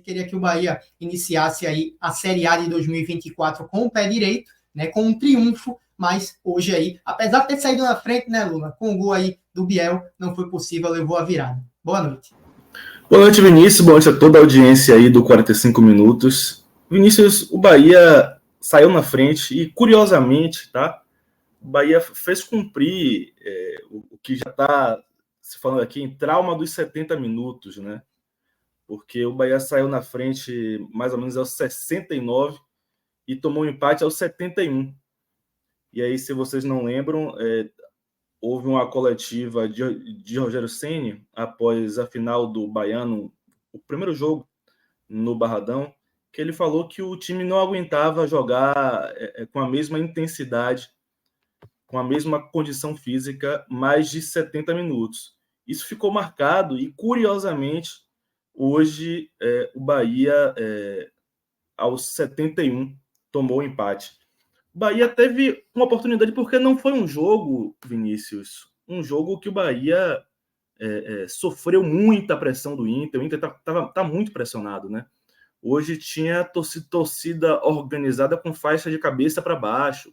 gente queria que o Bahia iniciasse aí a Série A de 2024 com o pé direito, né, com um triunfo, mas hoje aí, apesar de ter saído na frente, né, Lula, com o gol aí do Biel, não foi possível, levou a virada. Boa noite. Boa noite, Vinícius. Boa noite a toda a audiência aí do 45 Minutos. Vinícius, o Bahia saiu na frente e, curiosamente, tá? O Bahia fez cumprir o que já está se falando aqui em trauma dos 70 minutos, né? Porque o Bahia saiu na frente mais ou menos aos 69 e tomou um empate aos 71. E aí, se vocês não lembram, houve uma coletiva de Rogério Ceni após a final do Baiano, o primeiro jogo no Barradão, que ele falou que o time não aguentava jogar com a mesma intensidade, com a mesma condição física, mais de 70 minutos. Isso ficou marcado e, curiosamente, hoje o Bahia, aos 71, tomou o empate. O Bahia teve uma oportunidade porque não foi um jogo, Vinícius, um jogo que o Bahia sofreu muita pressão do Inter. O Inter tá muito pressionado, né? Hoje tinha torcida organizada com faixa de cabeça para baixo,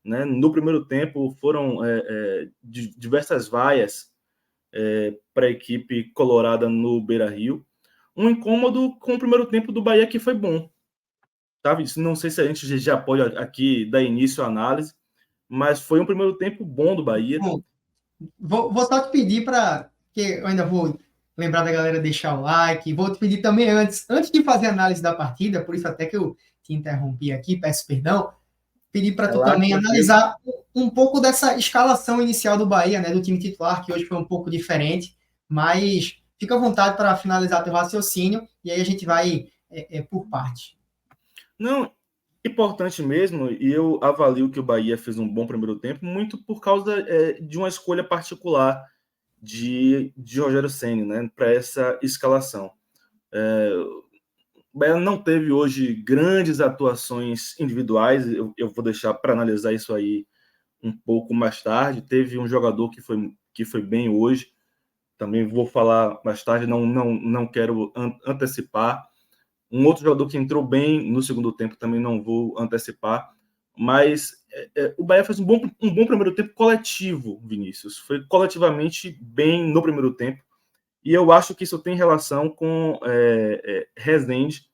né? No primeiro tempo foram diversas vaias para a equipe colorada no Beira-Rio. Um incômodo com o primeiro tempo do Bahia que foi bom. Tá? Não sei se a gente já pode aqui dar início à análise, mas foi um primeiro tempo bom do Bahia. Bom, vou só te pedir para que eu ainda vou lembrar da galera deixar o like, vou te pedir também antes de fazer a análise da partida, por isso até que eu te interrompi aqui, peço perdão, pedir para tu também analisar um pouco dessa escalação inicial do Bahia, né, do time titular, que hoje foi um pouco diferente, mas fica à vontade para finalizar teu raciocínio e aí a gente vai por parte. Não, importante mesmo, e eu avalio que o Bahia fez um bom primeiro tempo, muito por causa de uma escolha particular de Rogério Ceni, né, para essa escalação. O Bahia não teve hoje grandes atuações individuais, eu vou deixar para analisar isso aí um pouco mais tarde. Teve um jogador que foi bem hoje, também vou falar mais tarde, não quero antecipar. Um outro jogador que entrou bem no segundo tempo, também não vou antecipar, mas o Bahia fez um bom primeiro tempo coletivo, Vinícius. Foi coletivamente bem no primeiro tempo, e eu acho que isso tem relação com Rezende,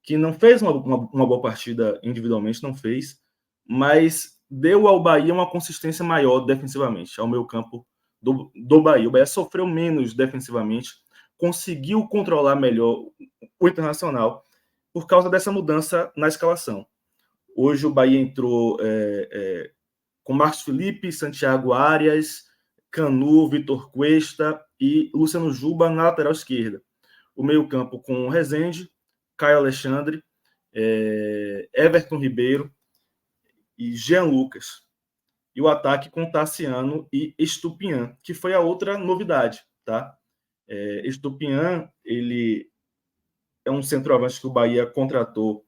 que não fez uma boa partida individualmente, não fez, mas deu ao Bahia uma consistência maior defensivamente, ao meio campo do Bahia. O Bahia sofreu menos defensivamente, conseguiu controlar melhor o Internacional por causa dessa mudança na escalação. Hoje o Bahia entrou com Marcos Felipe, Santiago Arias, Canu, Vitor Cuesta e Luciano Juba na lateral esquerda. O meio-campo com Rezende, Caio Alexandre, Everton Ribeiro e Jean Lucas. E o ataque com Tassiano e Estupiñán, que foi a outra novidade, tá? Estupiñán, ele é um centroavante que o Bahia contratou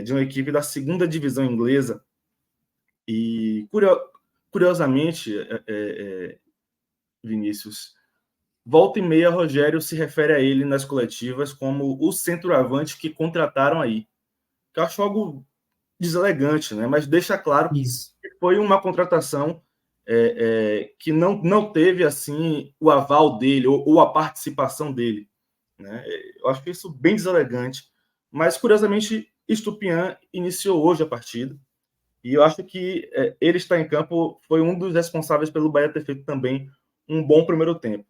de uma equipe da segunda divisão inglesa. E, curiosamente, Vinícius, volta e meia, Rogério se refere a ele nas coletivas como o centroavante que contrataram aí. Que eu acho algo deselegante, né? Mas deixa claro Isso. que foi uma contratação que não teve assim o aval dele ou a participação dele, né? Eu acho que isso bem deselegante. Mas, curiosamente, Estupiñán iniciou hoje a partida. E eu acho que ele estar em campo foi um dos responsáveis pelo Bahia ter feito também um bom primeiro tempo.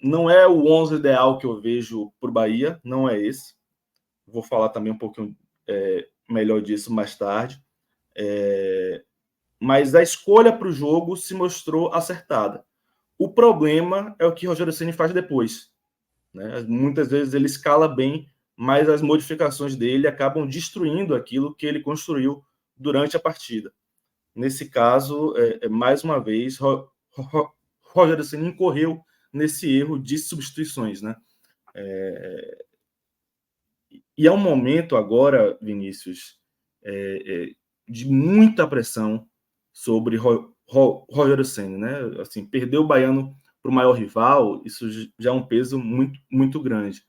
Não é o 11 ideal que eu vejo para o Bahia, não é esse. Vou falar também um pouquinho melhor disso mais tarde. Mas a escolha para o jogo se mostrou acertada. O problema é o que Rogério Ceni faz depois, né? Muitas vezes ele escala bem, mas as modificações dele acabam destruindo aquilo que ele construiu durante a partida. Nesse caso, mais uma vez, Rogério Ceni incorreu nesse erro de substituições, né? E é um momento agora, Vinícius, de muita pressão sobre Rogério Ceni, né? Assim, perder o Baiano para o maior rival, isso já é um peso muito, muito grande.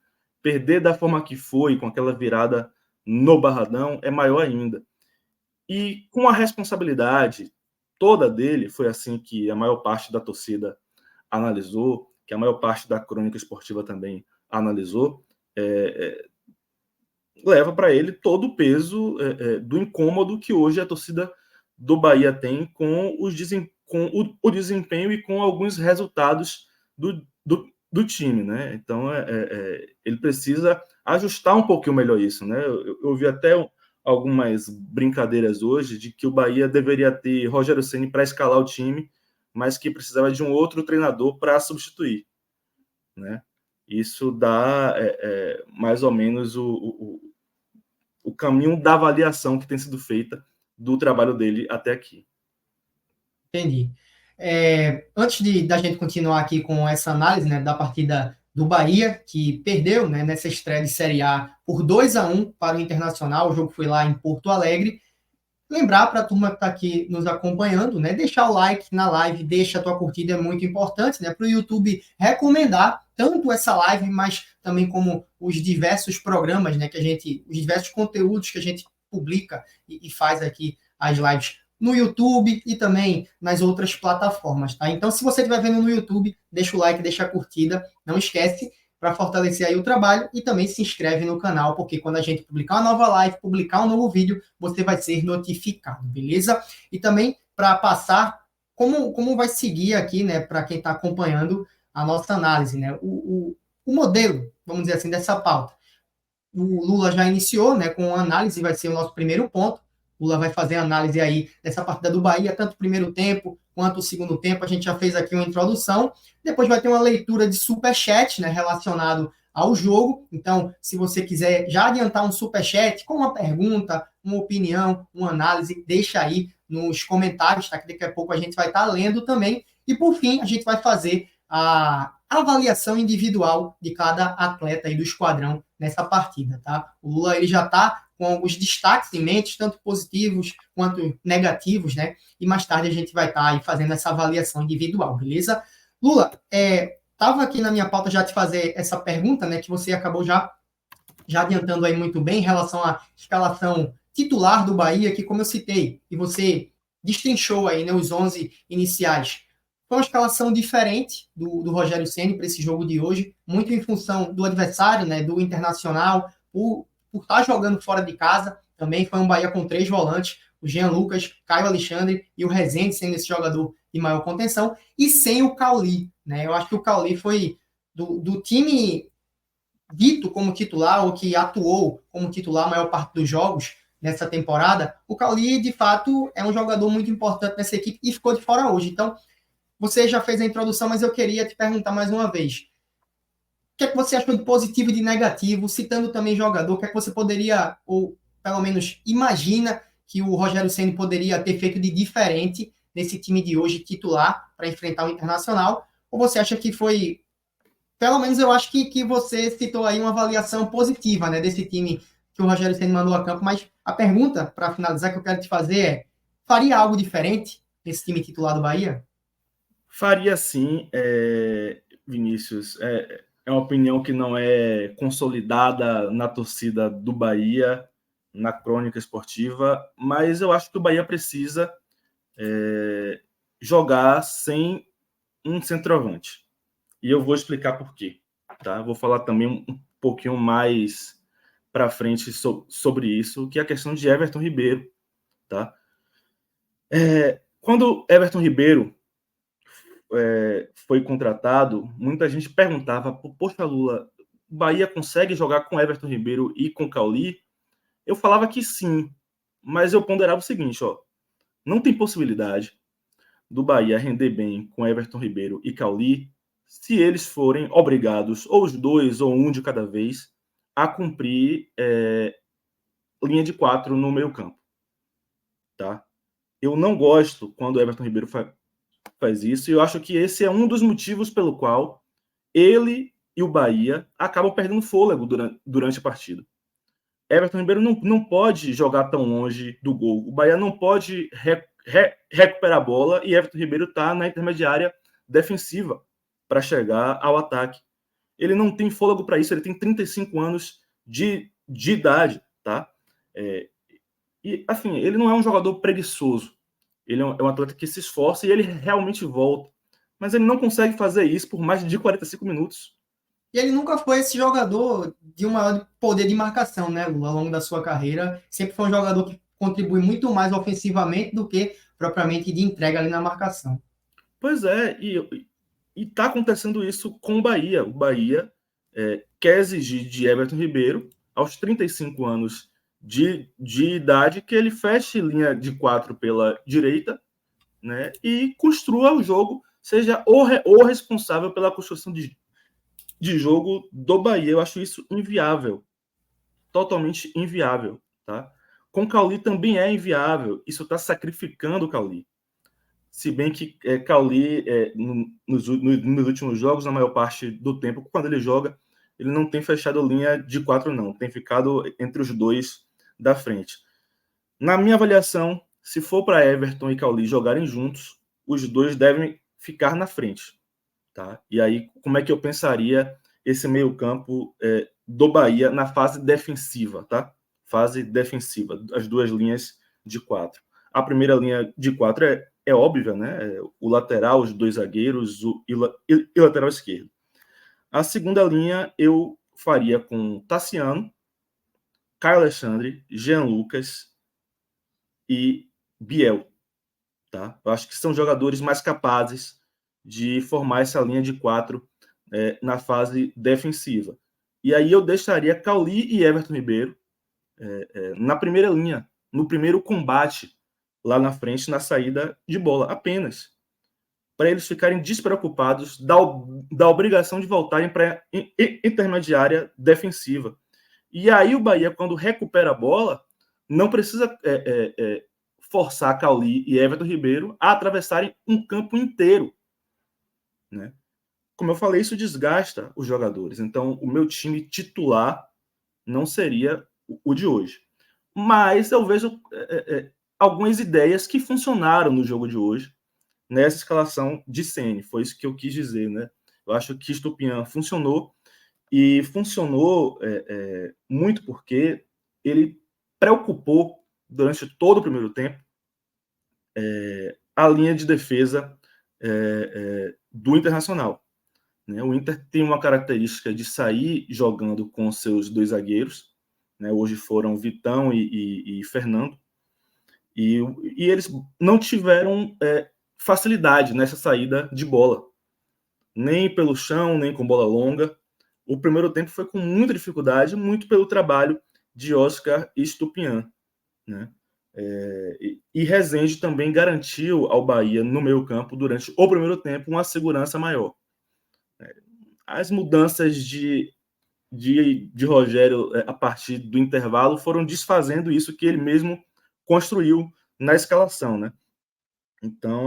perder da forma que foi, com aquela virada no Barradão, é maior ainda. E com a responsabilidade toda dele, foi assim que a maior parte da torcida analisou, que a maior parte da crônica esportiva também analisou, leva para ele todo o peso do incômodo que hoje a torcida do Bahia tem com o desempenho e com alguns resultados do time, né? Então, ele precisa ajustar um pouquinho melhor isso, né? Eu vi até algumas brincadeiras hoje de que o Bahia deveria ter Rogério Ceni para escalar o time, mas que precisava de um outro treinador para substituir, né? Isso dá mais ou menos o caminho da avaliação que tem sido feita do trabalho dele até aqui. Entendi. Antes da gente continuar aqui com essa análise, né, da partida do Bahia, que perdeu, né, nessa estreia de Série A por 2-1 para o Internacional, o jogo foi lá em Porto Alegre. Lembrar para a turma que está aqui nos acompanhando, né, deixar o like na live, deixa a tua curtida, é muito importante, né, para o YouTube recomendar tanto essa live, mas também como os diversos programas, né, os diversos conteúdos que a gente publica e faz aqui as lives no YouTube e também nas outras plataformas, tá? Então, se você estiver vendo no YouTube, deixa o like, deixa a curtida, não esquece, para fortalecer aí o trabalho, e também se inscreve no canal, porque quando a gente publicar uma nova live, publicar um novo vídeo, você vai ser notificado, beleza? E também para passar como vai seguir aqui, né, para quem está acompanhando a nossa análise, né, o modelo, vamos dizer assim, dessa pauta. O Lula já iniciou, né, com a análise, vai ser o nosso primeiro ponto. O Lula vai fazer a análise aí dessa partida do Bahia, tanto o primeiro tempo quanto o segundo tempo. A gente já fez aqui uma introdução. Depois vai ter uma leitura de superchat, né, relacionado ao jogo. Então, se você quiser já adiantar um superchat com uma pergunta, uma opinião, uma análise, deixa aí nos comentários, tá? Que daqui a pouco a gente vai estar lendo também. E por fim, a gente vai fazer a avaliação individual de cada atleta aí do esquadrão nessa partida, tá? O Lula ele já está com alguns destaques em mente, tanto positivos quanto negativos, né? E mais tarde a gente vai estar aí fazendo essa avaliação individual, beleza? Lula, estava aqui na minha pauta já te fazer essa pergunta, né? Que você acabou já adiantando aí muito bem em relação à escalação titular do Bahia, que como eu citei, e você destrinchou aí, né, os 11 iniciais. Foi uma escalação diferente do Rogério Ceni para esse jogo de hoje, muito em função do adversário, né, do Internacional, por estar jogando fora de casa. Também foi um Bahia com 3 volantes, o Jean Lucas, Caio Alexandre e o Rezende sendo esse jogador de maior contenção, e sem o Cauli, né? Eu acho que o Cauli foi do time dito como titular, ou que atuou como titular a maior parte dos jogos nessa temporada. O Cauli, de fato, é um jogador muito importante nessa equipe e ficou de fora hoje. Então, você já fez a introdução, mas eu queria te perguntar mais uma vez. O que é que você achou de positivo e de negativo, citando também jogador? O que é que você poderia, ou pelo menos imagina, que o Rogério Ceni poderia ter feito de diferente nesse time de hoje titular para enfrentar o Internacional? Ou você acha que foi... Pelo menos eu acho que você citou aí uma avaliação positiva, né, desse time que o Rogério Ceni mandou a campo, mas a pergunta, para finalizar, que eu quero te fazer é: faria algo diferente nesse time titular do Bahia? Faria sim, Vinícius. É uma opinião que não é consolidada na torcida do Bahia, na crônica esportiva, mas eu acho que o Bahia precisa jogar sem um centroavante. E eu vou explicar por quê. Tá? Vou falar também um pouquinho mais para frente sobre isso, que é a questão de Everton Ribeiro. Tá? Quando Everton Ribeiro foi contratado, muita gente perguntava: poxa, Lula, o Bahia consegue jogar com Everton Ribeiro e com Cauli? Eu falava que sim, mas eu ponderava o seguinte: não tem possibilidade do Bahia render bem com Everton Ribeiro e Cauli se eles forem obrigados, ou os dois, ou um de cada vez, a cumprir linha de 4 no meio campo. Tá? Eu não gosto quando o Everton Ribeiro faz isso, e eu acho que esse é um dos motivos pelo qual ele e o Bahia acabam perdendo fôlego durante a partida. Everton Ribeiro não pode jogar tão longe do gol. O Bahia não pode recuperar a bola, e Everton Ribeiro está na intermediária defensiva para chegar ao ataque. ele não tem fôlego para isso, ele tem 35 anos de idade, tá? E, assim, ele não é um jogador preguiçoso, ele é um atleta que se esforça e ele realmente volta, mas ele não consegue fazer isso por mais de 45 minutos. E ele nunca foi esse jogador de um maior poder de marcação, né, Lula, ao longo da sua carreira. Sempre foi um jogador que contribui muito mais ofensivamente do que propriamente de entrega ali na marcação. Pois é, e tá acontecendo isso com o Bahia. O Bahia quer exigir de Everton Ribeiro, aos 35 anos de idade, que ele feche linha de 4 pela direita, né, e construa o jogo, seja o responsável pela construção de jogo do Bahia. Eu acho isso inviável, totalmente inviável. Tá? Com o Cauli também é inviável, isso está sacrificando o Cauli. Se bem que Cauli, nos últimos jogos, na maior parte do tempo, quando ele joga, ele não tem fechado linha de 4, não. Tem ficado entre os dois da frente. Na minha avaliação, se for para Everton e Cauli jogarem juntos, os dois devem ficar na frente. Tá? E aí, como é que eu pensaria esse meio-campo do Bahia na fase defensiva? Tá? Fase defensiva, as duas linhas de 4. A primeira linha de 4 é óbvia, né? O lateral, os dois zagueiros e o lateral esquerdo. A segunda linha eu faria com Tassiano, Caio Alexandre, Jean Lucas e Biel. Tá? Eu acho que são jogadores mais capazes de formar essa linha de 4 na fase defensiva. E aí eu deixaria Cauli e Everton Ribeiro na primeira linha, no primeiro combate lá na frente, na saída de bola, apenas. Para eles ficarem despreocupados da obrigação de voltarem para a intermediária defensiva. E aí o Bahia, quando recupera a bola, não precisa forçar Cauli e Everton Ribeiro a atravessarem um campo inteiro. Né? Como eu falei, isso desgasta os jogadores. Então, o meu time titular não seria o de hoje. Mas eu vejo algumas ideias que funcionaram no jogo de hoje, nessa escalação de Ceni. Foi isso que eu quis dizer. Né? Eu acho que Estupiñán funcionou, e funcionou muito porque ele preocupou, durante todo o primeiro tempo, a linha de defesa do Internacional. Né? O Inter tem uma característica de sair jogando com seus dois zagueiros. Né? Hoje foram Vitão e Fernando. E eles não tiveram facilidade nessa saída de bola. Nem pelo chão, nem com bola longa. O primeiro tempo foi com muita dificuldade, muito pelo trabalho de Oscar e Estupiñán. Né? E Rezende também garantiu ao Bahia, no meio campo, durante o primeiro tempo, uma segurança maior. As mudanças de Rogério a partir do intervalo foram desfazendo isso que ele mesmo construiu na escalação. Né? Então,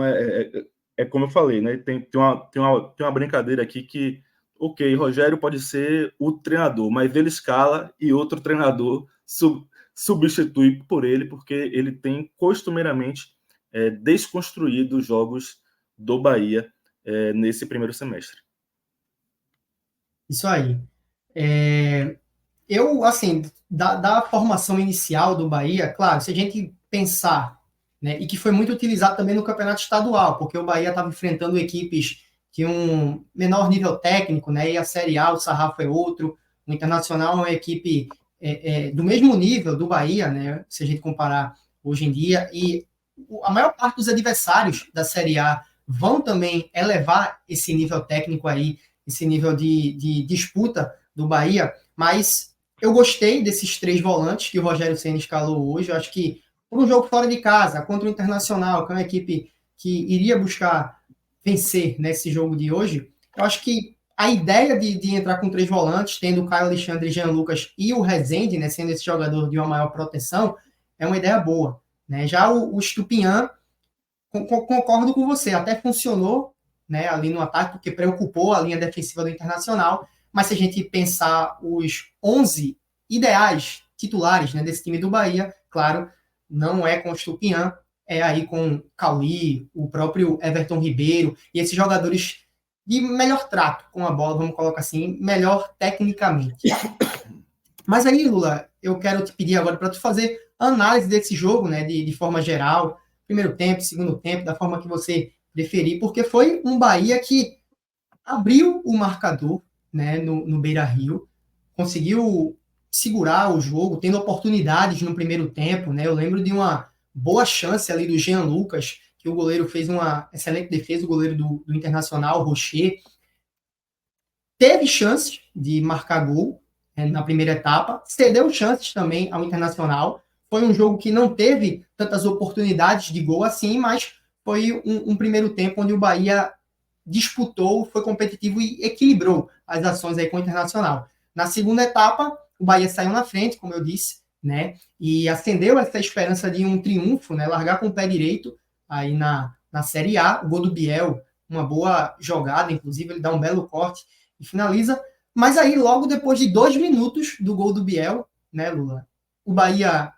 como eu falei, né? Tem uma brincadeira aqui que, ok, Rogério pode ser o treinador, mas ele escala e outro treinador substitui por ele, porque ele tem costumeiramente desconstruído os jogos do Bahia nesse primeiro semestre. Isso aí. Eu, assim, da formação inicial do Bahia, claro, se a gente pensar, né, e que foi muito utilizado também no campeonato estadual, porque o Bahia estava enfrentando equipes de um menor nível técnico, né, e a Série A, o sarrafo é outro, o Internacional é uma equipe do mesmo nível do Bahia, né, se a gente comparar hoje em dia, e a maior parte dos adversários da Série A vão também elevar esse nível técnico aí, esse nível de disputa do Bahia, mas eu gostei desses 3 volantes que o Rogério Ceni escalou hoje. Eu acho que por um jogo fora de casa, contra o Internacional, que é uma equipe que iria buscar vencer nesse jogo de hoje, eu acho que a ideia de entrar com 3 volantes, tendo o Caio Alexandre, Jean Lucas e o Rezende, né, sendo esse jogador de uma maior proteção, é uma ideia boa. Né? Já o Estupiñán, concordo com você, até funcionou, né, ali no ataque, porque preocupou a linha defensiva do Internacional, mas se a gente pensar os 11 ideais titulares, né, desse time do Bahia, claro, não é com o Estupiñán, é aí com Cauli, o próprio Everton Ribeiro, e esses jogadores de melhor trato com a bola, vamos colocar assim, melhor tecnicamente. Mas aí, Lula, eu quero te pedir agora para tu fazer análise desse jogo, né, de forma geral, primeiro tempo, segundo tempo, da forma que você preferir, porque foi um Bahia que abriu o marcador, né, no Beira-Rio, conseguiu segurar o jogo, tendo oportunidades no primeiro tempo, né? Eu lembro de uma boa chance ali do Jean Lucas, que o goleiro fez uma excelente defesa, o goleiro do Internacional, Rocher, teve chances de marcar gol, né, na primeira etapa, cedeu chances também ao Internacional. Foi um jogo que não teve tantas oportunidades de gol assim, mas foi um primeiro tempo onde o Bahia disputou, foi competitivo e equilibrou as ações aí com o Internacional. Na segunda etapa, o Bahia saiu na frente, como eu disse, né? E acendeu essa esperança de um triunfo, né? Largar com o pé direito aí na Série A. O gol do Biel, uma boa jogada, inclusive, ele dá um belo corte e finaliza. Mas aí, logo depois de 2 minutos do gol do Biel, né, Lula? O Bahia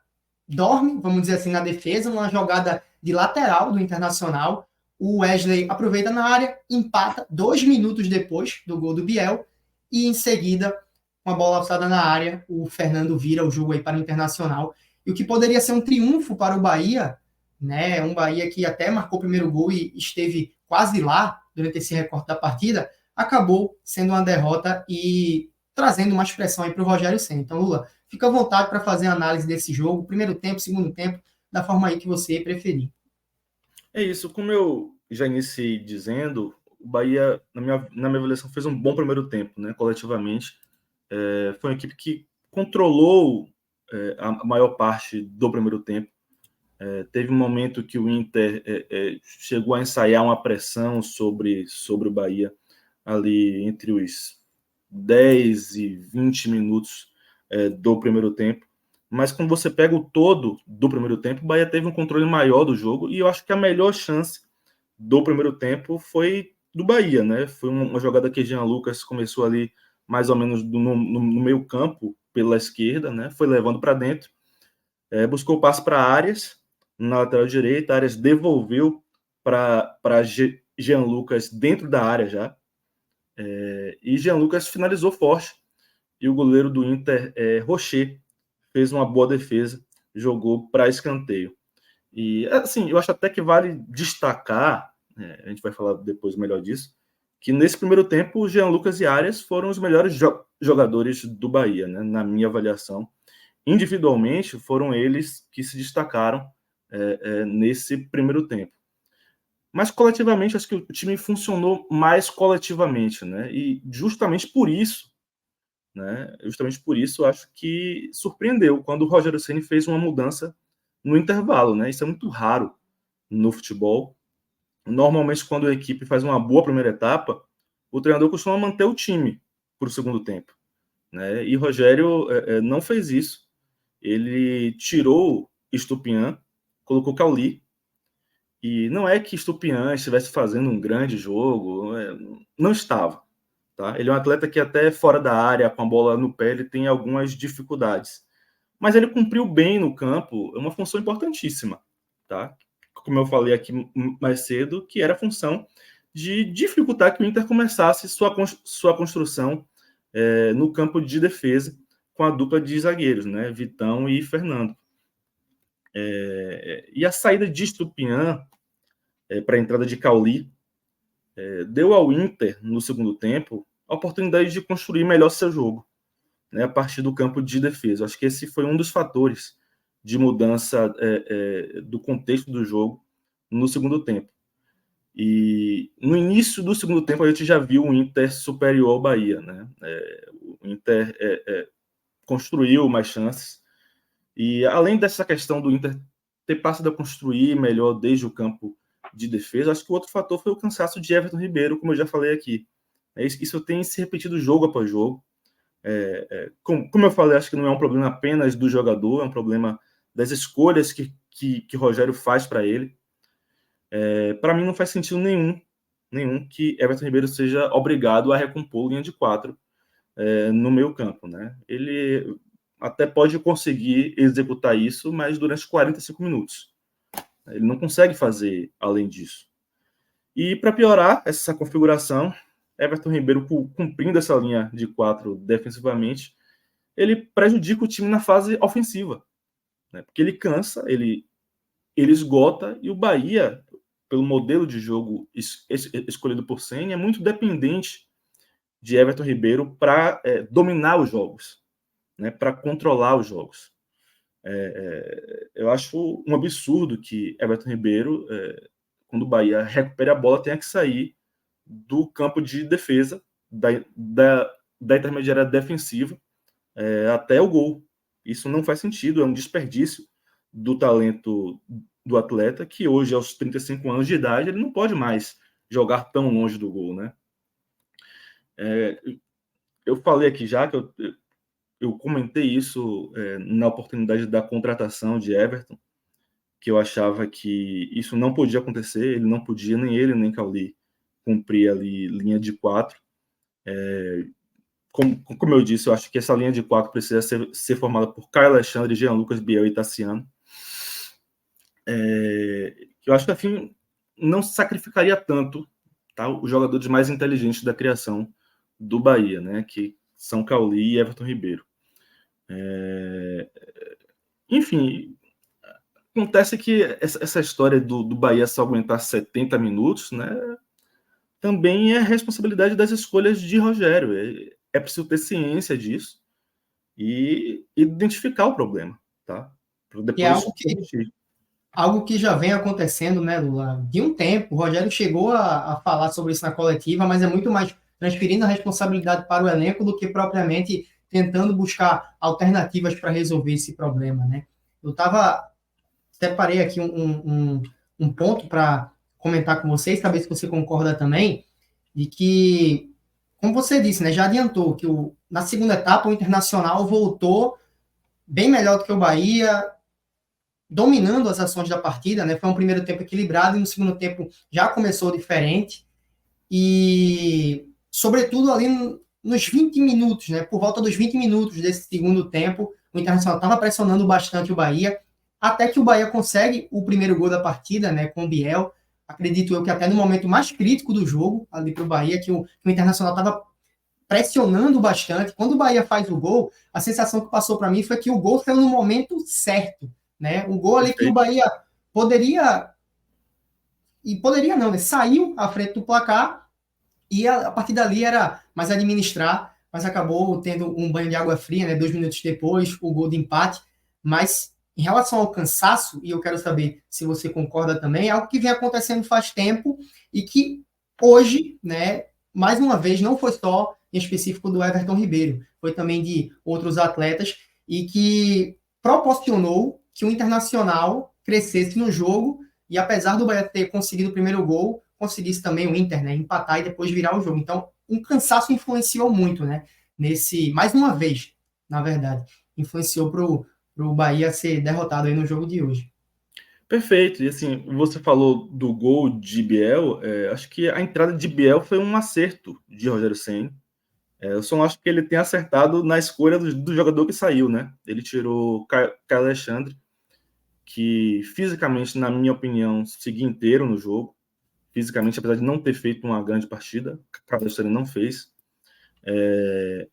dorme, vamos dizer assim, na defesa, uma jogada de lateral do Internacional. O Wesley aproveita na área, empata 2 minutos depois do gol do Biel, e em seguida, uma bola alçada na área, o Fernando vira o jogo aí para o Internacional. E o que poderia ser um triunfo para o Bahia, né? Um Bahia que até marcou o primeiro gol e esteve quase lá durante esse recorte da partida, acabou sendo uma derrota e trazendo mais pressão aí para o Rogério Ceni. Então, Lula, fica à vontade para fazer a análise desse jogo, primeiro tempo, segundo tempo, da forma aí que você preferir. É isso, como eu já iniciei dizendo, o Bahia, na minha avaliação, fez um bom primeiro tempo, né, coletivamente. Foi uma equipe que controlou a maior parte do primeiro tempo. Teve um momento que o Inter chegou a ensaiar uma pressão sobre o Bahia, ali entre os 10 e 20 minutos do primeiro tempo. Mas quando você pega o todo do primeiro tempo, o Bahia teve um controle maior do jogo, e eu acho que a melhor chance do primeiro tempo foi do Bahia, né? Foi uma jogada que Jean Lucas começou ali mais ou menos no meio campo, pela esquerda, né? Foi levando para dentro, buscou o passe para Arias, na lateral direita, Arias devolveu para Jean Lucas dentro da área já, e Jean Lucas finalizou forte, e o goleiro do Inter, Rocher, fez uma boa defesa, jogou para escanteio. E, assim, eu acho até que vale destacar, a gente vai falar depois melhor disso, que nesse primeiro tempo, o Jean Lucas e Arias foram os melhores jogadores do Bahia, né, na minha avaliação. Individualmente, foram eles que se destacaram nesse primeiro tempo. Mas coletivamente, acho que o time funcionou mais coletivamente, né? E justamente por isso, acho que surpreendeu quando o Rogério Ceni fez uma mudança no intervalo, né? Isso é muito raro no futebol. Normalmente, quando a equipe faz uma boa primeira etapa, o treinador costuma manter o time para o segundo tempo, né? E Rogério não fez isso. Ele tirou Estupiñán, colocou Cauli, e não é que Estupiñán estivesse fazendo um grande jogo, não estava. Tá? Ele é um atleta que até fora da área, com a bola no pé, ele tem algumas dificuldades. Mas ele cumpriu bem no campo uma função importantíssima. Tá? Como eu falei aqui mais cedo, que era a função de dificultar que o Inter começasse sua construção no campo de defesa com a dupla de zagueiros, né? Vitão e Fernando. E a saída de Estupiñán para a entrada de Cauli deu ao Inter, no segundo tempo, a oportunidade de construir melhor seu jogo, né, a partir do campo de defesa. Acho que esse foi um dos fatores de mudança do contexto do jogo no segundo tempo. E no início do segundo tempo a gente já viu o Inter superior ao Bahia, né? O Inter construiu mais chances, e além dessa questão do Inter ter passado a construir melhor desde o campo de defesa, acho que o outro fator foi o cansaço de Everton Ribeiro, como eu já falei aqui. Isso tem se repetido jogo após jogo. Como eu falei, acho que não é um problema apenas do jogador, é um problema das escolhas que Rogério faz para ele. Para mim não faz sentido nenhum que Everton Ribeiro seja obrigado a recompor linha de 4 no meio campo, né? Ele até pode conseguir executar isso, mas durante 45 minutos. Ele não consegue fazer além disso. E para piorar essa configuração, Everton Ribeiro cumprindo essa linha de 4 defensivamente, ele prejudica o time na fase ofensiva, né? Porque ele cansa, ele esgota, e o Bahia, pelo modelo de jogo escolhido por Ceni, é muito dependente de Everton Ribeiro para dominar os jogos, né? Para controlar os jogos. Eu acho um absurdo que Everton Ribeiro, quando o Bahia recupera a bola, tenha que sair do campo de defesa, da intermediária defensiva, até o gol. Isso não faz sentido, é um desperdício do talento do atleta, que hoje, aos 35 anos de idade, ele não pode mais jogar tão longe do gol, né? Eu falei aqui já que eu comentei isso na oportunidade da contratação de Everton, que eu achava que isso não podia acontecer, ele não podia, nem ele, nem Cauli, cumprir ali linha de 4. Como eu disse, eu acho que essa linha de 4 precisa ser formada por Caio Alexandre, Jean Lucas, Biel e Tassiano. Eu acho que, afim, não sacrificaria tanto, tá, os jogadores mais inteligentes da criação do Bahia, né, que são Cauli e Everton Ribeiro. Enfim, acontece que essa história do Bahia só aguentar 70 minutos, né, também é responsabilidade das escolhas de Rogério. É preciso ter ciência disso e identificar o problema, tá? Para Que é depois corrigir. algo que já vem acontecendo, né, Lula? De um tempo, o Rogério chegou a falar sobre isso na coletiva, mas é muito mais transferindo a responsabilidade para o elenco do que propriamente tentando buscar alternativas para resolver esse problema, né? Eu separei aqui um ponto para comentar com vocês, saber se você concorda também, de que, como você disse, né, já adiantou que na segunda etapa o Internacional voltou bem melhor do que o Bahia, dominando as ações da partida, né? Foi um primeiro tempo equilibrado e no segundo tempo já começou diferente. E, sobretudo, ali nos 20 minutos, né? Por volta dos 20 minutos desse segundo tempo, o Internacional estava pressionando bastante o Bahia, até que o Bahia consegue o primeiro gol da partida, né? Com o Biel. Acredito eu que até no momento mais crítico do jogo, ali para o Bahia, que o Internacional estava pressionando bastante. Quando o Bahia faz o gol, a sensação que passou para mim foi que o gol saiu no momento certo, né? Um gol ali que o Bahia poderia, e poderia não, né? Saiu à frente do placar e a partir dali era mais administrar, mas acabou tendo um banho de água fria, né? 2 minutos depois, o gol de empate. Mas em relação ao cansaço, e eu quero saber se você concorda também, é algo que vem acontecendo faz tempo e que hoje, né, mais uma vez, não foi só em específico do Everton Ribeiro, foi também de outros atletas e que proporcionou que o Internacional crescesse no jogo e apesar do Bahia ter conseguido o primeiro gol, conseguisse também o Inter, né, empatar e depois virar o jogo. Então, um cansaço influenciou muito, né, mais uma vez, na verdade, influenciou para o Bahia ser derrotado aí no jogo de hoje. Perfeito. E assim, você falou do gol de Biel, acho que a entrada de Biel foi um acerto de Rogério Ceni. Eu só não acho que ele tenha acertado na escolha do jogador que saiu, né? Ele tirou Caio Alexandre, que fisicamente, na minha opinião, seguia inteiro no jogo. Fisicamente, apesar de não ter feito uma grande partida, Caio Alexandre não fez.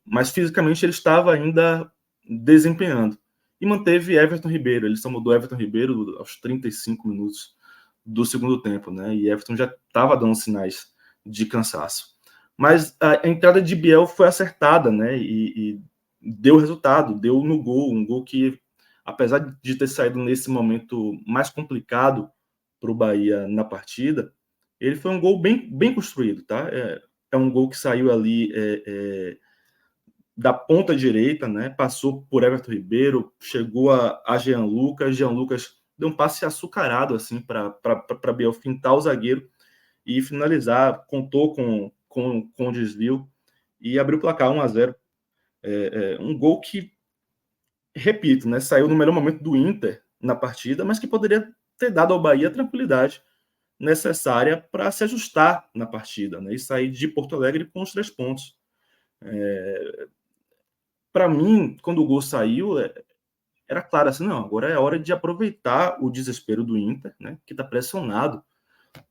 Mas fisicamente ele estava ainda desempenhando. E manteve Everton Ribeiro. Ele só mudou Everton Ribeiro aos 35 minutos do segundo tempo, né? E Everton já estava dando sinais de cansaço. Mas a entrada de Biel foi acertada, né? E deu resultado, deu no gol. Um gol que, apesar de ter saído nesse momento mais complicado para o Bahia na partida, ele foi um gol bem construído, tá? É um gol que saiu ali da ponta direita, né? Passou por Everton Ribeiro, chegou a Jean Lucas. Jean Lucas deu um passe açucarado assim para Biel fintar o zagueiro e finalizar. Contou com o desvio e abriu o placar 1-0. Um gol que, repito, né? Saiu no melhor momento do Inter na partida, mas que poderia ter dado ao Bahia a tranquilidade necessária para se ajustar na partida, né? E sair de Porto Alegre com os 3 pontos. Para mim, quando o gol saiu, era claro assim, não, agora é hora de aproveitar o desespero do Inter, né, que está pressionado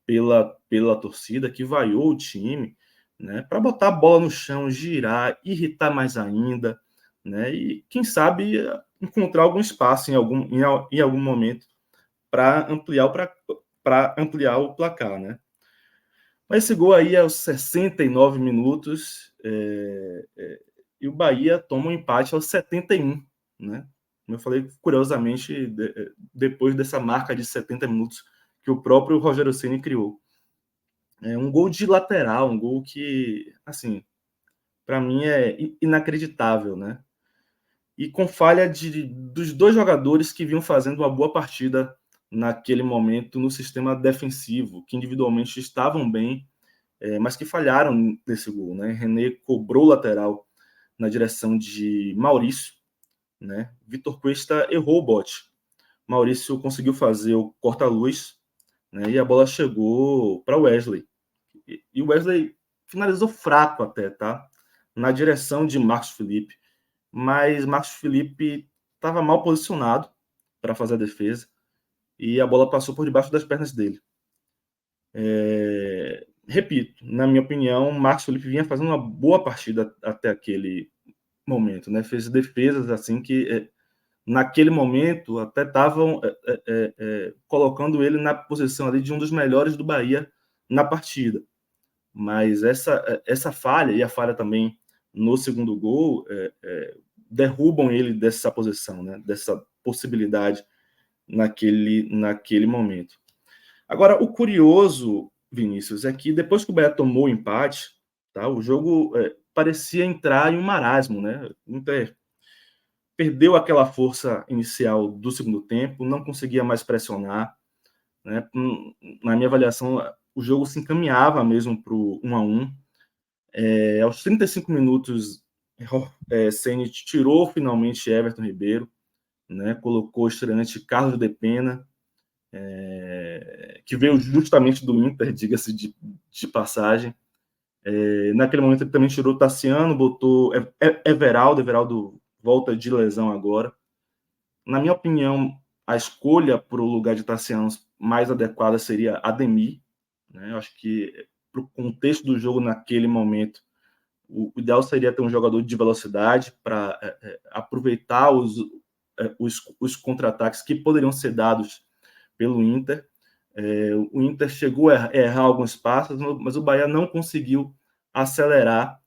pela torcida, que vaiou o time, né, para botar a bola no chão, girar, irritar mais ainda, né, e quem sabe encontrar algum espaço em algum momento para ampliar o placar, né? Mas esse gol aí aos 69 minutos e o Bahia toma um empate aos 71, né? Como eu falei, curiosamente, depois dessa marca de 70 minutos que o próprio Rogério Ceni criou. É um gol de lateral, um gol que, assim, para mim é inacreditável, né? E com falha dos dois jogadores que vinham fazendo uma boa partida naquele momento no sistema defensivo, que individualmente estavam bem, mas que falharam nesse gol, né? René cobrou o lateral na direção de Maurício, né? Vitor Cuesta errou o bote. Maurício conseguiu fazer o corta-luz, né? E a bola chegou para Wesley. E o Wesley finalizou fraco até, tá? Na direção de Marcos Felipe. Mas Marcos Felipe estava mal posicionado para fazer a defesa e a bola passou por debaixo das pernas dele. Repito, na minha opinião, Marcos Felipe vinha fazendo uma boa partida até aquele momento, né? Fez defesas assim que naquele momento até estavam colocando ele na posição ali de um dos melhores do Bahia na partida. Mas essa falha e a falha também no segundo gol derrubam ele dessa posição, né? Dessa possibilidade naquele momento. Agora, o curioso, Vinícius, é que depois que o Bahia tomou o empate, tá, o jogo parecia entrar em um marasmo, né? O Inter perdeu aquela força inicial do segundo tempo, não conseguia mais pressionar, né? Na minha avaliação, o jogo se encaminhava mesmo para o 1-1. Aos 35 minutos, Ceni tirou finalmente Everton Ribeiro, né? Colocou o estreante Carlos de Pena, que veio justamente do Inter, diga-se de passagem. Naquele momento ele também tirou Tassiano, botou Everaldo volta de lesão agora. Na minha opinião, a escolha para o lugar de Tassiano mais adequada seria Ademir, né? Eu acho que para o contexto do jogo naquele momento, o ideal seria ter um jogador de velocidade para aproveitar os contra-ataques que poderiam ser dados pelo Inter. O Inter chegou a errar alguns passos, mas o Bahia não conseguiu acelerar,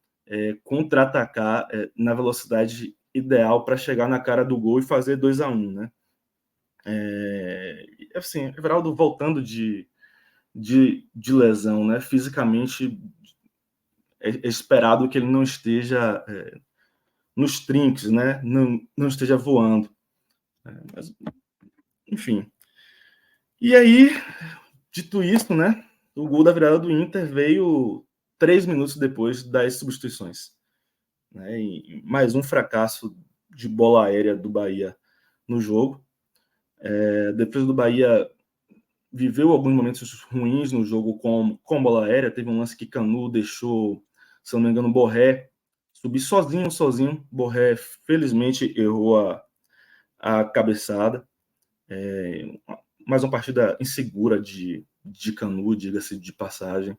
contra-atacar na velocidade ideal para chegar na cara do gol e fazer 2-1, né? Assim, Everaldo voltando de lesão, né? Fisicamente é esperado que ele não esteja nos trinques, né? Não esteja voando. Mas, enfim. E aí, dito isso, né? O gol da virada do Inter veio 3 minutos depois das substituições, né? E mais um fracasso de bola aérea do Bahia no jogo. A defesa do Bahia viveu alguns momentos ruins no jogo com bola aérea. Teve um lance que Canu deixou, se não me engano, Borré subir sozinho. Borré, felizmente, errou a cabeçada. Mais uma partida insegura de Canu, diga-se de passagem.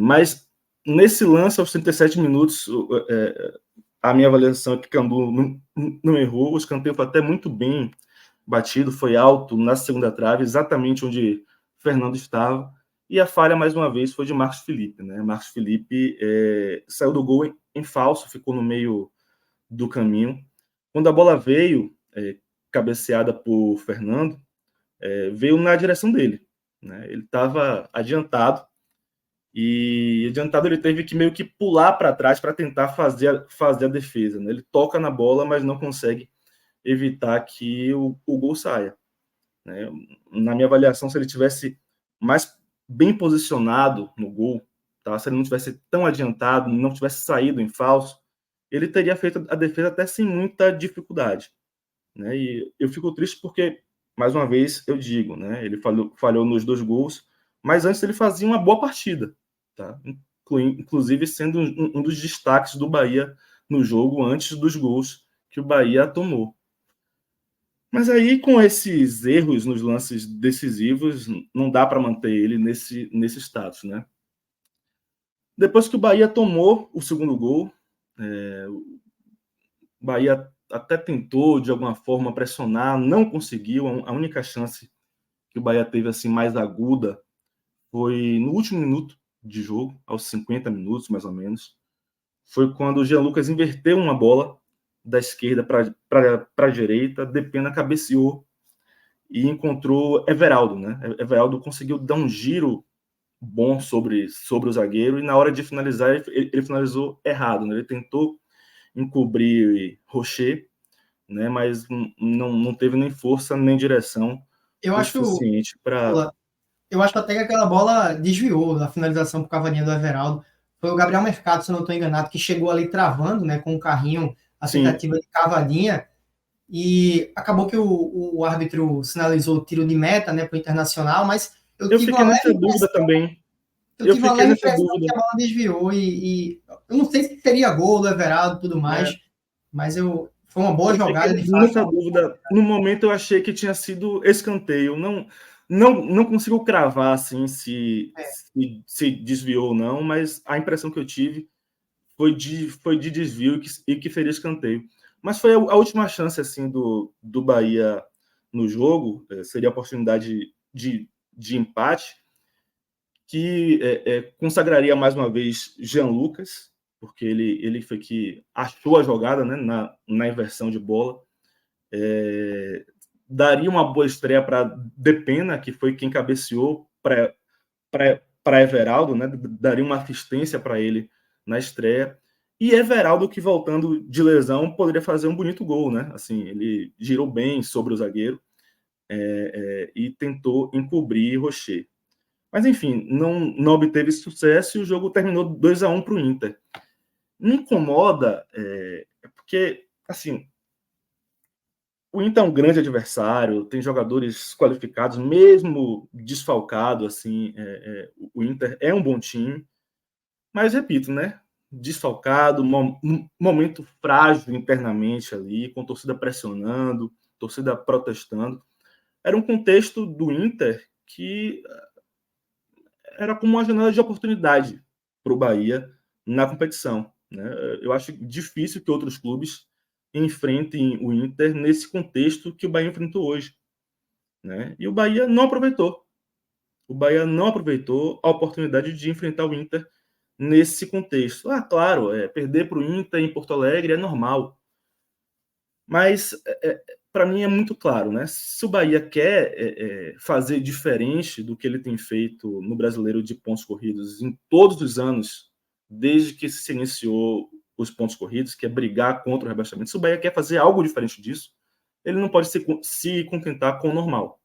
Mas nesse lance, aos 37 minutos, a minha avaliação é que Canu não errou. O escanteio foi até muito bem batido, foi alto na segunda trave, exatamente onde Fernando estava. E a falha, mais uma vez, foi de Marcos Felipe, né? Marcos Felipe saiu do gol em falso, ficou no meio do caminho. Quando a bola veio, cabeceada por Fernando, veio na direção dele, né? Ele estava adiantado, e adiantado ele teve que meio que pular para trás para tentar fazer a defesa, né? Ele toca na bola, mas não consegue evitar que o gol saia, né? Na minha avaliação, se ele tivesse mais bem posicionado no gol, tá? Se ele não tivesse tão adiantado, não tivesse saído em falso, ele teria feito a defesa até sem muita dificuldade, né? E eu fico triste porque, mais uma vez, eu digo, né? Ele falhou nos 2 gols, mas antes ele fazia uma boa partida, tá? Inclusive sendo um dos destaques do Bahia no jogo antes dos gols que o Bahia tomou. Mas aí, com esses erros nos lances decisivos, não dá para manter ele nesse status, né? Depois que o Bahia tomou o segundo gol, o Bahia até tentou, de alguma forma, pressionar, não conseguiu. A única chance que o Bahia teve assim mais aguda foi no último minuto de jogo, aos 50 minutos, mais ou menos. Foi quando o Jean Lucas inverteu uma bola da esquerda para a direita, Depena cabeceou e encontrou Everaldo, né? Everaldo conseguiu dar um giro bom sobre o zagueiro e na hora de finalizar ele finalizou errado, né? Ele tentou encobrir Rocher, né? Mas não teve nem força nem direção Eu o acho, suficiente para. eu acho até que aquela bola desviou da finalização por cavalinha do Everaldo. Foi o Gabriel Mercado, se eu não estou enganado, que chegou ali travando, né, com o carrinho, a Sim, tentativa de cavadinha, e acabou que o árbitro sinalizou o tiro de meta, né, para o Internacional, mas eu eu tive uma fiquei nessa leve dúvida impressão, também. eu Eu tive uma fiquei leve nessa impressão dúvida. que a bola desviou e eu não sei se seria gol do Everaldo e tudo É, mais, mas foi uma boa eu fiquei jogada de fato. nessa dúvida. No momento eu achei que tinha sido escanteio. Não consigo cravar assim se desviou ou não, mas a impressão que eu tive foi de desvio e que seria escanteio. Mas foi a última chance assim do Bahia no jogo, seria a oportunidade de empate, que consagraria mais uma vez Jean Lucas, porque ele foi que achou a jogada, né, na inversão de bola. Daria uma boa estreia para Depena, que foi quem cabeceou para Everaldo, né? Daria uma assistência para ele na estreia. E Everaldo, que voltando de lesão, poderia fazer um bonito gol, né? Assim, ele girou bem sobre o zagueiro e tentou encobrir Rocher. Mas, enfim, não obteve sucesso e o jogo terminou 2-1 para o Inter. Me incomoda, porque, assim, o Inter é um grande adversário, tem jogadores qualificados, mesmo desfalcado, assim, o Inter é um bom time, mas repito, né? Desfalcado, momento frágil internamente ali, com torcida pressionando, torcida protestando. Era um contexto do Inter que era como uma janela de oportunidade para o Bahia na competição. Né? Eu acho difícil que outros clubes enfrentem o Inter nesse contexto que o Bahia enfrentou hoje. Né? E o Bahia não aproveitou. O Bahia não aproveitou a oportunidade de enfrentar o Inter nesse contexto. Ah, claro, perder para o Inter em Porto Alegre é normal. Mas, para mim, é muito claro. Né? Se o Bahia quer fazer diferente do que ele tem feito no Brasileiro de pontos corridos em todos os anos, desde que se iniciou os pontos corridos, que é brigar contra o rebaixamento, se o Bahia quer fazer algo diferente disso, ele não pode se contentar com o normal.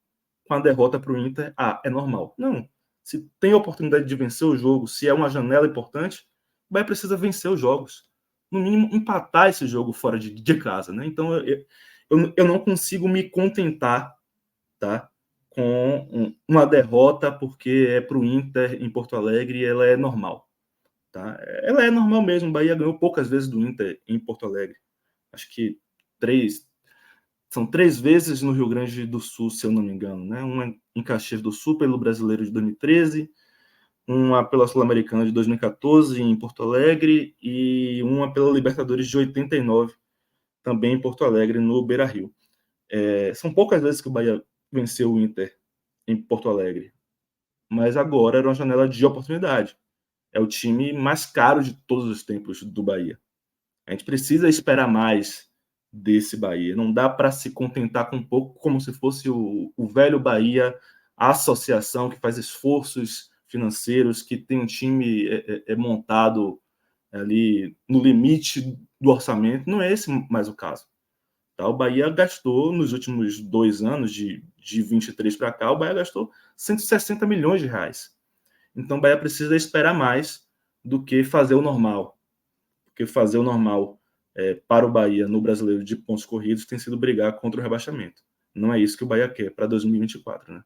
Com a derrota para o Inter, é normal. Não. Se tem a oportunidade de vencer o jogo, se é uma janela importante, o Bahia precisa vencer os jogos. No mínimo, empatar esse jogo fora de casa. Né? Então, eu não consigo me contentar, tá, com uma derrota porque é para o Inter em Porto Alegre e ela é normal. Tá? Ela é normal mesmo. O Bahia ganhou poucas vezes do Inter em Porto Alegre. Acho que são 3 vezes no Rio Grande do Sul, se eu não me engano. Né? Uma em Caxias do Sul, pelo Brasileiro de 2013, uma pela Sul-Americana de 2014 em Porto Alegre e uma pela Libertadores de 89, também em Porto Alegre, no Beira-Rio. São poucas vezes que o Bahia venceu o Inter em Porto Alegre, mas agora era uma janela de oportunidade. É o time mais caro de todos os tempos do Bahia. A gente precisa esperar mais desse Bahia. Não dá para se contentar com um pouco, como se fosse o velho Bahia, a associação que faz esforços financeiros, que tem um time montado ali no limite do orçamento. Não é esse mais o caso. Tá? O Bahia gastou, nos últimos 2 anos, de 23 para cá, o Bahia gastou 160 milhões de reais. Então o Bahia precisa esperar mais do que fazer o normal. Porque fazer o normal para o Bahia no Brasileiro de pontos corridos tem sido brigar contra o rebaixamento. Não é isso que o Bahia quer para 2024, né?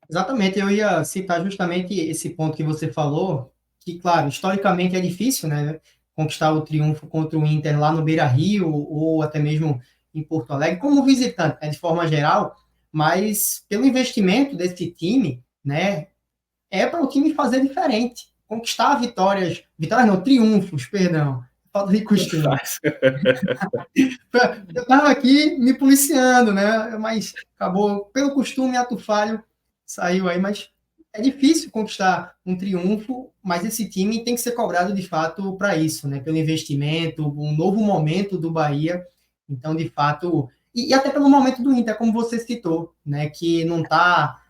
Exatamente, eu ia citar justamente esse ponto que você falou, que, claro, historicamente é difícil, né, conquistar o triunfo contra o Inter lá no Beira-Rio ou até mesmo em Porto Alegre, como visitante, né, de forma geral, mas pelo investimento desse time, né, é para o time fazer diferente, conquistar vitórias não, triunfos, perdão, falta de costume. Eu estava aqui me policiando, né? Mas acabou, pelo costume, ato falho, saiu aí. Mas é difícil conquistar um triunfo, mas esse time tem que ser cobrado de fato para isso, né? Pelo investimento, um novo momento do Bahia. Então, de fato, e até pelo momento do Inter, como você citou, né? Que não está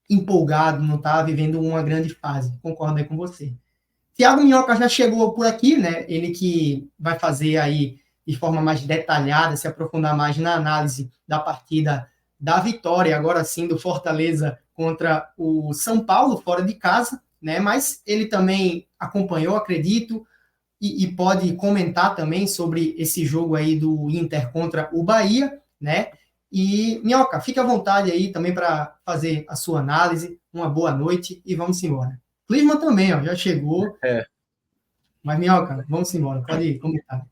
empolgado, não está vivendo uma grande fase. Concordo aí com você. Thiago Minhoca já chegou por aqui, né? Ele que vai fazer aí de forma mais detalhada, se aprofundar mais na análise da partida da vitória, agora sim, do Fortaleza contra o São Paulo, fora de casa, né? Mas ele também acompanhou, acredito, e pode comentar também sobre esse jogo aí do Inter contra o Bahia, né? E, Minhoca, fique à vontade aí também para fazer a sua análise. Uma boa noite e vamos embora. Clisman também, ó, já chegou. Mas, Minhoca, vamos embora. Pode comentar.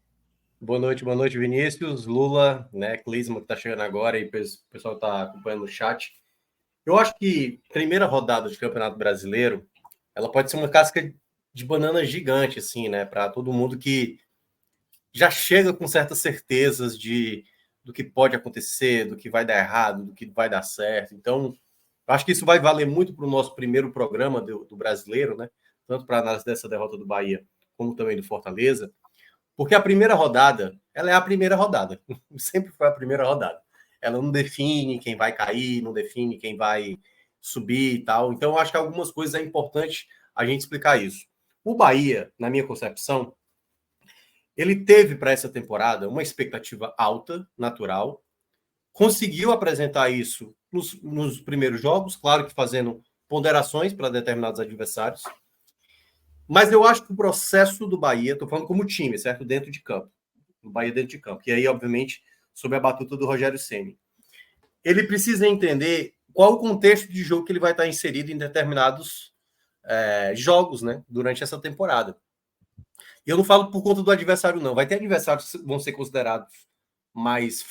Boa noite, Vinícius, Lula, né, Clisman, que está chegando agora e o pessoal está acompanhando no chat. Eu acho que a primeira rodada de Campeonato Brasileiro, ela pode ser uma casca de banana gigante, assim, né, para todo mundo que já chega com certas certezas do que pode acontecer, do que vai dar errado, do que vai dar certo. Então, eu acho que isso vai valer muito para o nosso primeiro programa do brasileiro, né, tanto para a análise dessa derrota do Bahia, como também do Fortaleza, porque a primeira rodada, ela é a primeira rodada. Sempre foi a primeira rodada. Ela não define quem vai cair, não define quem vai subir e tal. Então, eu acho que algumas coisas é importante a gente explicar isso. O Bahia, na minha concepção, ele teve para essa temporada uma expectativa alta, natural, conseguiu apresentar isso nos primeiros jogos, claro que fazendo ponderações para determinados adversários, mas eu acho que o processo do Bahia, estou falando como time, certo? Dentro de campo. Do Bahia dentro de campo. E aí, obviamente, sob a batuta do Rogério Ceni. Ele precisa entender qual o contexto de jogo que ele vai estar inserido em determinados jogos, né? Durante essa temporada. E eu não falo por conta do adversário, não. Vai ter adversários que vão ser considerados mais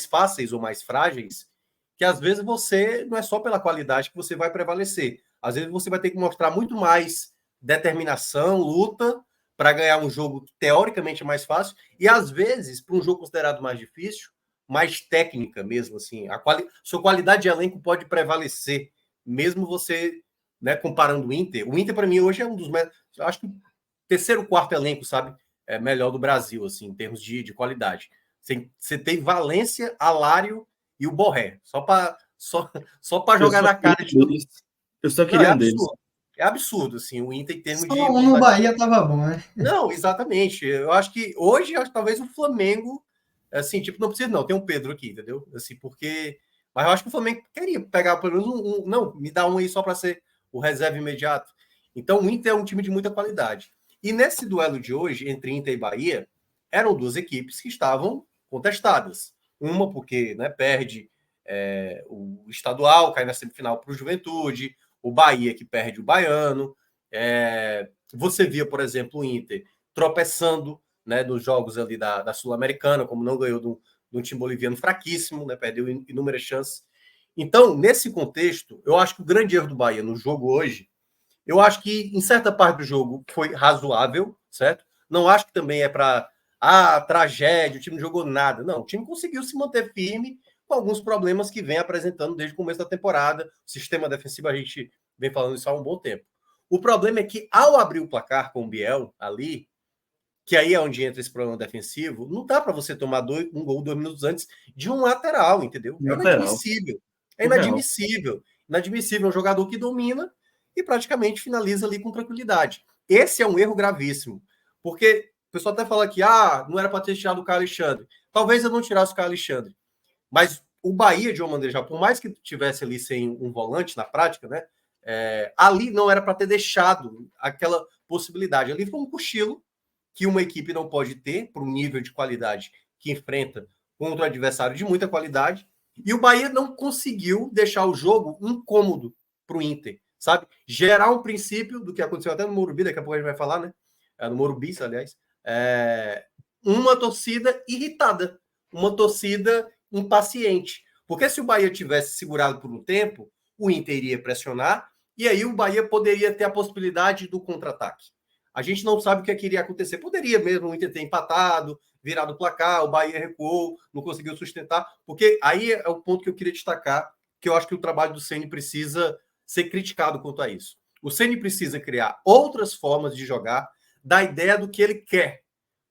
fáceis ou mais frágeis, que às vezes você, não é só pela qualidade que você vai prevalecer. Às vezes você vai ter que mostrar muito mais determinação, luta, para ganhar um jogo que teoricamente é mais fácil, e às vezes, para um jogo considerado mais difícil, mais técnica mesmo, assim. Sua qualidade de elenco pode prevalecer, mesmo você, né, comparando o Inter. O Inter, para mim, hoje é um dos... Eu acho que o terceiro, quarto elenco, sabe? É melhor do Brasil, assim, em termos de qualidade. Você tem Valência, Alário e o Borré. Só para jogar na cara de tudo. Eu só queria um deles. É absurdo, assim, o Inter em termos de... Só um no Bahia tava bom, né? Não, exatamente. Eu acho que hoje, talvez o Flamengo, assim, tipo, não precisa não, tem um Pedro aqui, entendeu? Assim, porque... Mas eu acho que o Flamengo queria pegar pelo menos não, me dá um aí só para ser o reserva imediato. Então, o Inter é um time de muita qualidade. E nesse duelo de hoje, entre Inter e Bahia, eram duas equipes que estavam contestadas. Uma porque, né, perde o estadual, cai na semifinal para o Juventude, o Bahia que perde o Baiano. Você via, por exemplo, o Inter tropeçando, né, nos jogos ali da Sul-Americana, como não ganhou de um time boliviano fraquíssimo, né, perdeu inúmeras chances. Então, nesse contexto, eu acho que o grande erro do Bahia no jogo hoje, eu acho que em certa parte do jogo foi razoável, certo? Não acho que também é para tragédia, o time não jogou nada. Não, o time conseguiu se manter firme com alguns problemas que vem apresentando desde o começo da temporada. O sistema defensivo, a gente vem falando isso há um bom tempo. O problema é que, ao abrir o placar com o Biel ali, que aí é onde entra esse problema defensivo, não dá para você tomar um gol 2 minutos antes de um lateral, entendeu? É inadmissível. É inadmissível. Inadmissível. É um jogador que domina e praticamente finaliza ali com tranquilidade. Esse é um erro gravíssimo. Porque o pessoal até fala que não era para ter tirado o Caio Alexandre. Talvez eu não tirasse o Caio Alexandre. Mas o Bahia, de uma maneira geral, por mais que tivesse ali sem um volante na prática, né? Ali não era para ter deixado aquela possibilidade. Ali foi um cochilo que uma equipe não pode ter por um nível de qualidade que enfrenta contra um adversário de muita qualidade. E o Bahia não conseguiu deixar o jogo incômodo para o Inter, sabe? Gerar um princípio do que aconteceu até no Morumbi, daqui a pouco a gente vai falar, né? No Morumbi, aliás. Uma torcida irritada, uma torcida impaciente. Porque se o Bahia tivesse segurado por um tempo, o Inter iria pressionar E aí o Bahia poderia ter a possibilidade do contra-ataque. A gente não sabe o que iria acontecer. Poderia mesmo o Inter ter empatado, virado o placar, o Bahia recuou, não conseguiu sustentar, porque aí é o ponto que eu queria destacar, que eu acho que o trabalho do Ceni precisa ser criticado quanto a isso. O Ceni precisa criar outras formas de jogar, da ideia do que ele quer.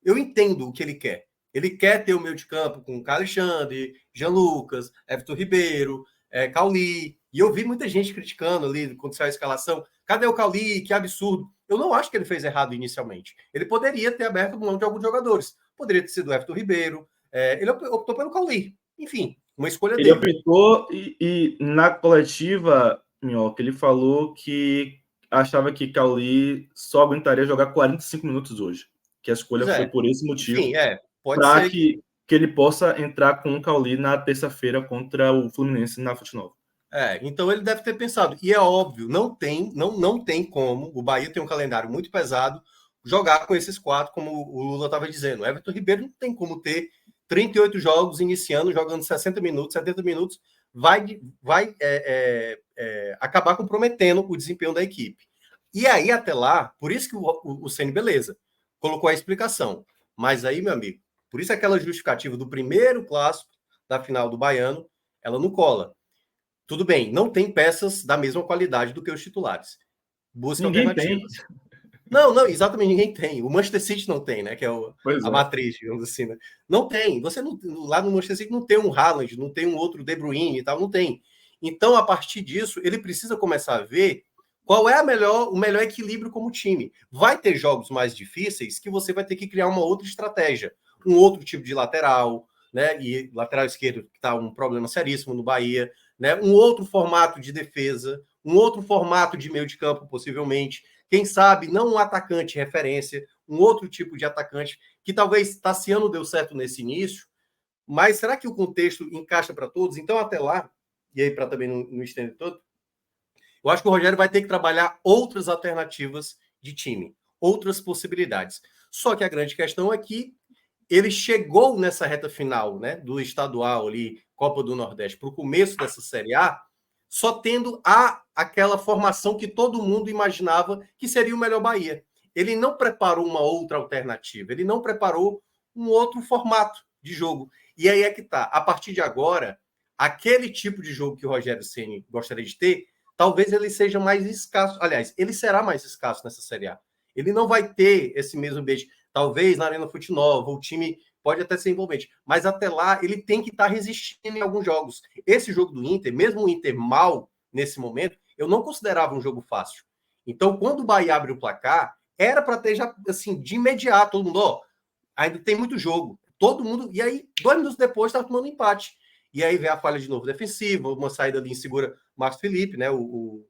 Eu entendo o que ele quer. Ele quer ter o meio de campo com Carlos Alexandre, Jean Lucas, Everton Ribeiro, Cauli. E eu vi muita gente criticando ali quando saiu a escalação. Cadê o Cauli? Que absurdo. Eu não acho que ele fez errado inicialmente. Ele poderia ter aberto mão de alguns jogadores. Poderia ter sido o Everton Ribeiro. Ele optou pelo Cauli. Enfim, uma escolha Ele dele. optou e na coletiva, Minhoca, ele falou que achava que Cauli só aguentaria jogar 45 minutos hoje. Que a escolha foi por esse motivo. Enfim, pode para ser que ele possa entrar com o Cauli na terça-feira contra o Fluminense na Fonte Nova. Então ele deve ter pensado. E é óbvio, não tem como. O Bahia tem um calendário muito pesado. Jogar com esses 4, como o Lula estava dizendo. O Everton Ribeiro não tem como ter 38 jogos iniciando, jogando 60 minutos, 70 minutos. Vai acabar comprometendo o desempenho da equipe. E aí, até lá, por isso que o Ceni, beleza, colocou a explicação. Mas aí, meu amigo, por isso aquela justificativa do primeiro clássico da final do Baiano, ela não cola. Tudo bem, não tem peças da mesma qualidade do que os titulares. Busca alternativas. Tem. Não, exatamente, ninguém tem. O Manchester City não tem, né? Que é a matriz, digamos assim, né? Não tem. Você não, lá no Manchester City não tem um Haaland, não tem um outro De Bruyne e tal, não tem. Então, a partir disso, ele precisa começar a ver qual é o melhor equilíbrio como time. Vai ter jogos mais difíceis que você vai ter que criar uma outra estratégia, um outro tipo de lateral, né? E lateral esquerdo que está um problema seríssimo no Bahia, né? Um outro formato de defesa, um outro formato de meio de campo, possivelmente. Quem sabe, não um atacante referência, um outro tipo de atacante, que talvez Tassiano deu certo nesse início, mas será que o contexto encaixa para todos? Então, até lá, e aí para também não estender todo, eu acho que o Rogério vai ter que trabalhar outras alternativas de time, outras possibilidades. Só que a grande questão é que ele chegou nessa reta final, né, do estadual ali, Copa do Nordeste, para o começo dessa Série A, só tendo aquela formação que todo mundo imaginava que seria o melhor Bahia. Ele não preparou uma outra alternativa, ele não preparou um outro formato de jogo. E aí é que tá. A partir de agora, aquele tipo de jogo que o Rogério Ceni gostaria de ter, talvez ele seja mais escasso. Aliás, ele será mais escasso nessa Série A. Ele não vai ter esse mesmo ambiente. Talvez na Arena Fonte Nova, o time pode até ser envolvente, mas até lá ele tem que estar resistindo em alguns jogos. Esse jogo do Inter, mesmo o Inter mal nesse momento, eu não considerava um jogo fácil. Então, quando o Bahia abre o placar, era para ter já, assim, de imediato, todo mundo, ainda tem muito jogo. Todo mundo, e aí, 2 minutos depois, estava tomando empate. E aí vem a falha de novo defensiva, uma saída ali insegura, Marcos Felipe, né? O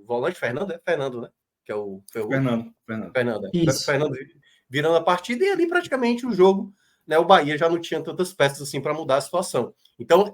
volante Fernando, Fernando, né? Que é o Fernando. Fernando virando a partida, e ali praticamente o jogo, né, o Bahia já não tinha tantas peças assim para mudar a situação. Então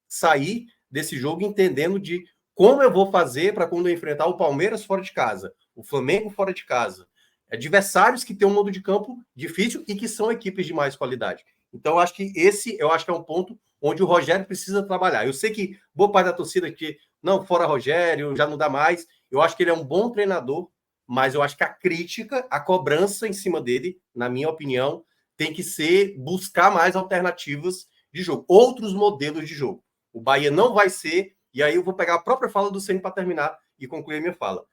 sair desse jogo entendendo de como eu vou fazer para quando eu enfrentar o Palmeiras fora de casa, o Flamengo fora de casa, adversários que têm um modo de campo difícil e que são equipes de mais qualidade. Então eu acho que é um ponto onde o Rogério precisa trabalhar. Eu sei que boa parte da torcida que não, fora Rogério, já não dá mais. Eu acho que ele é um bom treinador, mas eu acho que a crítica, a cobrança em cima dele, na minha opinião, tem que ser buscar mais alternativas de jogo, outros modelos de jogo. O Bahia não vai ser, e aí eu vou pegar a própria fala do Ceni para terminar e concluir a minha fala.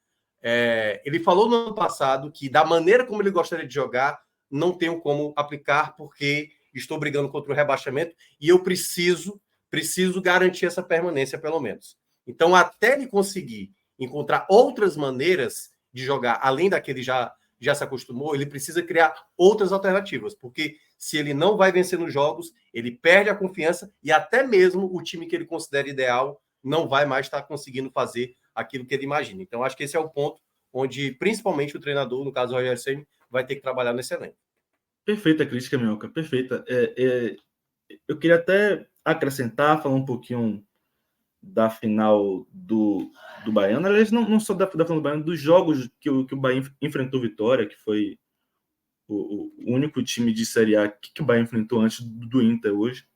Ele falou no ano passado que da maneira como ele gostaria de jogar, não tenho como aplicar porque estou brigando contra o rebaixamento e eu preciso garantir essa permanência pelo menos. Então, até ele conseguir encontrar outras maneiras de jogar, além daquele já se acostumou, ele precisa criar outras alternativas, porque se ele não vai vencer nos jogos, ele perde a confiança e até mesmo o time que ele considera ideal não vai mais estar conseguindo fazer aquilo que ele imagina. Então, acho que esse é o ponto onde, principalmente, o treinador, no caso o Rogério Ceni, vai ter que trabalhar nesse elenco. Perfeita a crítica, Minhoca, perfeita. Eu queria até acrescentar, falar um pouquinho da final do Baiano, aliás, não só da final do Baiano, dos jogos que o Bahia enfrentou Vitória, que foi o único time de Série A que o Bahia enfrentou antes do Inter hoje.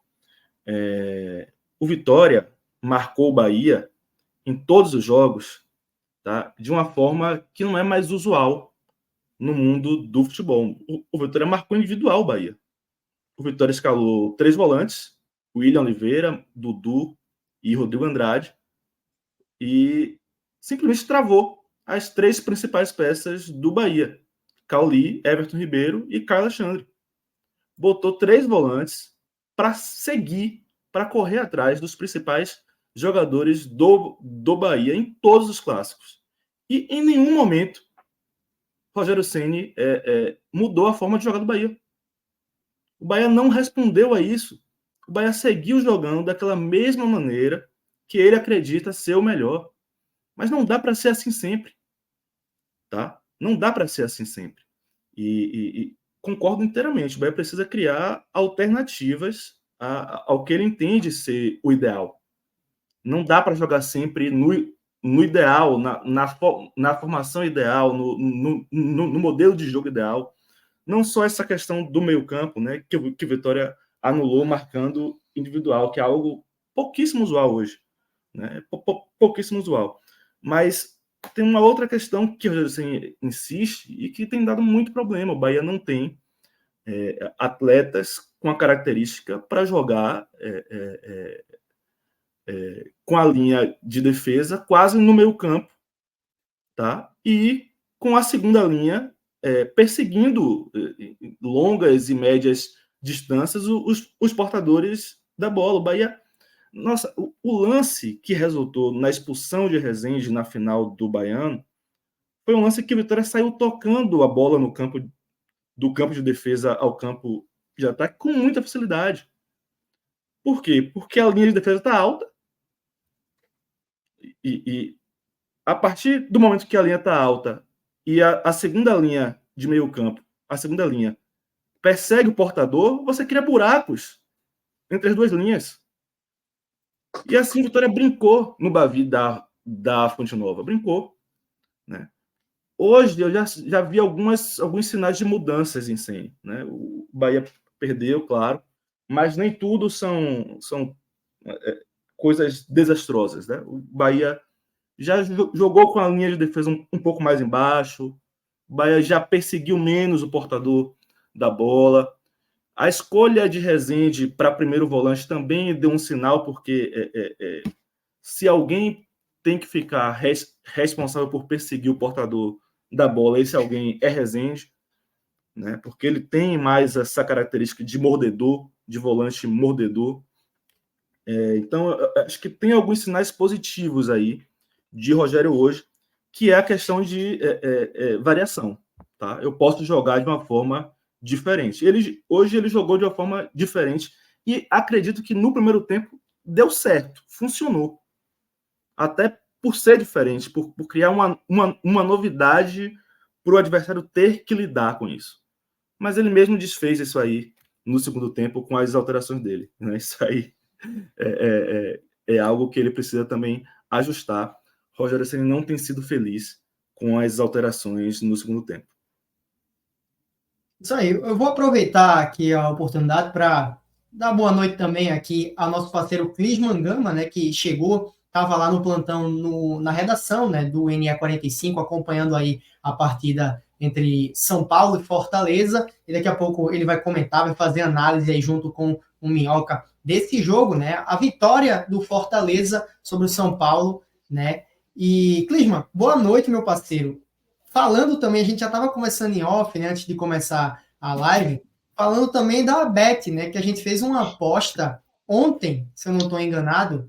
O Vitória marcou o Bahia em todos os jogos, tá? De uma forma que não é mais usual no mundo do futebol. O Vitória marcou individual o Bahia. O Vitória escalou 3 volantes, William Oliveira, Dudu e Rodrigo Andrade, e simplesmente travou as 3 principais peças do Bahia, Cauli, Everton Ribeiro e Caio Alexandre. Botou 3 volantes para seguir, para correr atrás dos principais jogadores do Bahia em todos os clássicos. E em nenhum momento Rogério Ceni mudou a forma de jogar do Bahia. O Bahia não respondeu a isso. O Bahia seguiu jogando daquela mesma maneira que ele acredita ser o melhor. Mas não dá para ser assim sempre. Tá? Não dá para ser assim sempre. E concordo inteiramente. O Bahia precisa criar alternativas ao que ele entende ser o ideal. Não dá para jogar sempre no ideal, na formação ideal, no modelo de jogo ideal. Não só essa questão do meio-campo, né, que o Vitória anulou marcando individual, que é algo pouquíssimo usual hoje. Né, pouquíssimo usual. Mas tem uma outra questão que assim, insiste e que tem dado muito problema. O Bahia não tem atletas com a característica para jogar com a linha de defesa quase no meio campo, tá? E com a segunda linha perseguindo longas e médias distâncias os portadores da bola. O Bahia, nossa, o lance que resultou na expulsão de Rezende na final do Baiano foi um lance que o Vitória saiu tocando a bola no campo, do campo de defesa ao campo de ataque com muita facilidade. Por quê? Porque a linha de defesa está alta e a partir do momento que a linha está alta e a segunda linha de meio campo, a segunda linha, persegue o portador, você cria buracos entre as 2 linhas. E assim a Vitória brincou no Bavi da Fonte Nova. Brincou. Né? Hoje eu já vi alguns sinais de mudanças em Ceni. Né? O Bahia perdeu, claro, mas nem tudo são coisas desastrosas. Né? O Bahia já jogou com a linha de defesa um pouco mais embaixo, o Bahia já perseguiu menos o portador da bola. A escolha de Rezende para primeiro volante também deu um sinal, porque se alguém tem que ficar responsável por perseguir o portador da bola, esse alguém é Rezende, né? Porque ele tem mais essa característica de mordedor, de volante mordedor. Então, acho que tem alguns sinais positivos aí de Rogério hoje, que é a questão de variação. Tá? Eu posso jogar de uma forma diferente. Hoje ele jogou de uma forma diferente e acredito que no primeiro tempo deu certo, funcionou. Até por ser diferente, por criar uma novidade para o adversário ter que lidar com isso. Mas ele mesmo desfez isso aí no segundo tempo com as alterações dele. Né? Isso aí é algo que ele precisa também ajustar. Rogério Ceni não tem sido feliz com as alterações no segundo tempo. Isso aí, eu vou aproveitar aqui a oportunidade para dar boa noite também aqui ao nosso parceiro Clisman Gama, né, que chegou, estava lá no plantão na redação, né, do NE45, acompanhando aí a partida entre São Paulo e Fortaleza, e daqui a pouco ele vai comentar, vai fazer análise aí junto com o Minhoca desse jogo, né, a vitória do Fortaleza sobre o São Paulo, né. E Clisman, boa noite, meu parceiro. Falando também, a gente já estava conversando em off, né, antes de começar a live, falando também da Bet, né, que a gente fez uma aposta ontem, se eu não estou enganado,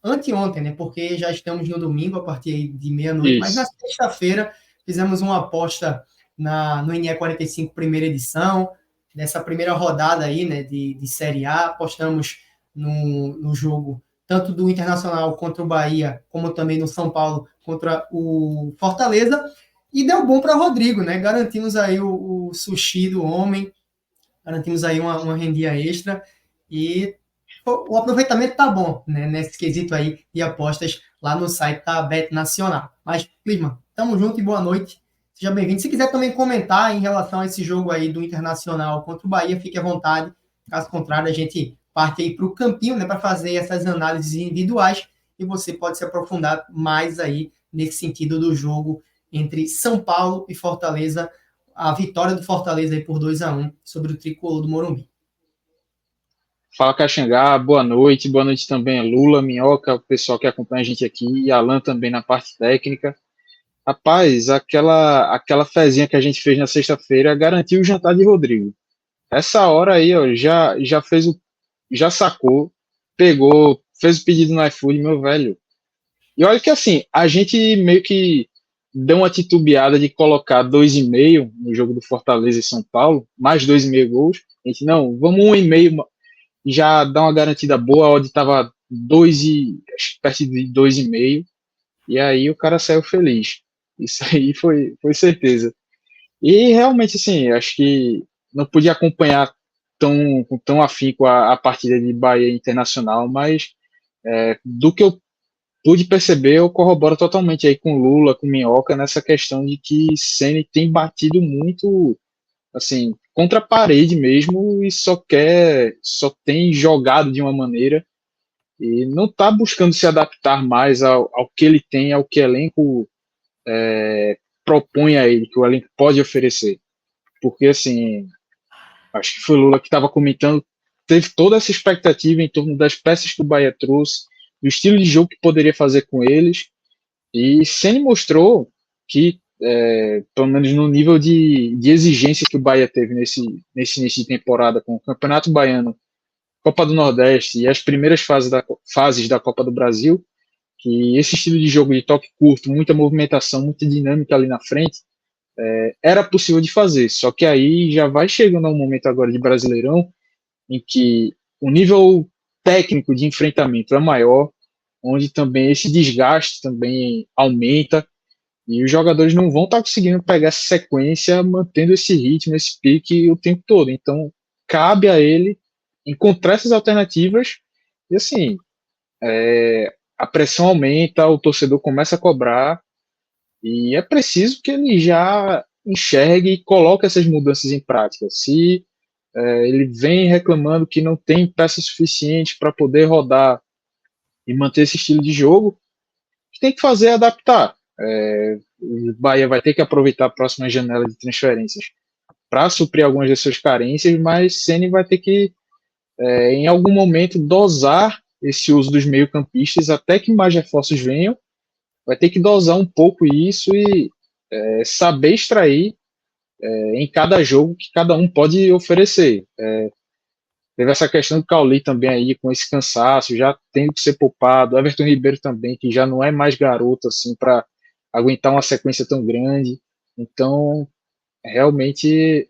anteontem, né, porque já estamos no domingo, a partir de meia-noite, mas na sexta-feira fizemos uma aposta no NE45 primeira edição, nessa primeira rodada aí, né, de Série A, apostamos no jogo tanto do Internacional contra o Bahia, como também no São Paulo contra o Fortaleza, e deu bom para Rodrigo, né? Garantimos aí o sushi do homem, garantimos aí uma rendia extra, e o aproveitamento tá bom, né? Nesse quesito aí de apostas lá no site da Bet Nacional. Mas, Clisman, tamo junto e boa noite. Seja bem-vindo. Se quiser também comentar em relação a esse jogo aí do Internacional contra o Bahia, fique à vontade. Caso contrário, a gente parte aí para o campinho, né, para fazer essas análises individuais e você pode se aprofundar mais aí nesse sentido do jogo entre São Paulo e Fortaleza, a vitória do Fortaleza aí por 2-1 sobre o Tricolor do Morumbi. Fala Caxangá, boa noite também a Lula, Minhoca, o pessoal que acompanha a gente aqui, e Alan também na parte técnica. Rapaz, aquela fezinha que a gente fez na sexta-feira garantiu o jantar de Rodrigo. Essa hora aí, ó, já sacou, pegou, fez o pedido no iFood, meu velho. E olha que assim, a gente meio que deu uma titubeada de colocar 2,5 no jogo do Fortaleza e São Paulo, mais 2,5 gols. A gente, não, vamos 1,5, já dá uma garantida boa, a odd estava 2 perto de 2,5, e aí o cara saiu feliz. Isso aí foi certeza. E realmente, assim, acho que não podia acompanhar com tão afinco a partida de Bahia Internacional, mas do que eu pude perceber, eu corroboro totalmente aí com Lula, com Minhoca, nessa questão de que Ceni tem batido muito, assim, contra a parede mesmo, e só tem jogado de uma maneira e não está buscando se adaptar mais ao que ele tem, ao que o elenco propõe a ele, que o elenco pode oferecer. Porque, assim, acho que foi o Lula que estava comentando, teve toda essa expectativa em torno das peças que o Bahia trouxe, do estilo de jogo que poderia fazer com eles, e Ceni mostrou que, pelo menos no nível de exigência que o Bahia teve nesse início de temporada, com o Campeonato Baiano, Copa do Nordeste e as primeiras fases da Copa do Brasil, que esse estilo de jogo de toque curto, muita movimentação, muita dinâmica ali na frente, era possível de fazer. Só que aí já vai chegando a um momento agora de Brasileirão em que o nível técnico de enfrentamento é maior, onde também esse desgaste também aumenta, e os jogadores não vão estar conseguindo pegar essa sequência, mantendo esse ritmo, esse pique o tempo todo. Então, cabe a ele encontrar essas alternativas, e assim, a pressão aumenta, o torcedor começa a cobrar, e é preciso que ele já enxergue e coloque essas mudanças em prática. Se ele vem reclamando que não tem peça suficiente para poder rodar e manter esse estilo de jogo, o que tem que fazer é adaptar. O Bahia vai ter que aproveitar a próxima janela de transferências para suprir algumas das suas carências, mas Ceni vai ter que, em algum momento, dosar esse uso dos meio-campistas até que mais reforços venham. Vai ter que dosar um pouco isso e saber extrair em cada jogo que cada um pode oferecer. Teve essa questão do Cauli também aí, com esse cansaço, já tendo que ser poupado. Everton Ribeiro também, que já não é mais garoto assim para aguentar uma sequência tão grande. Então, realmente,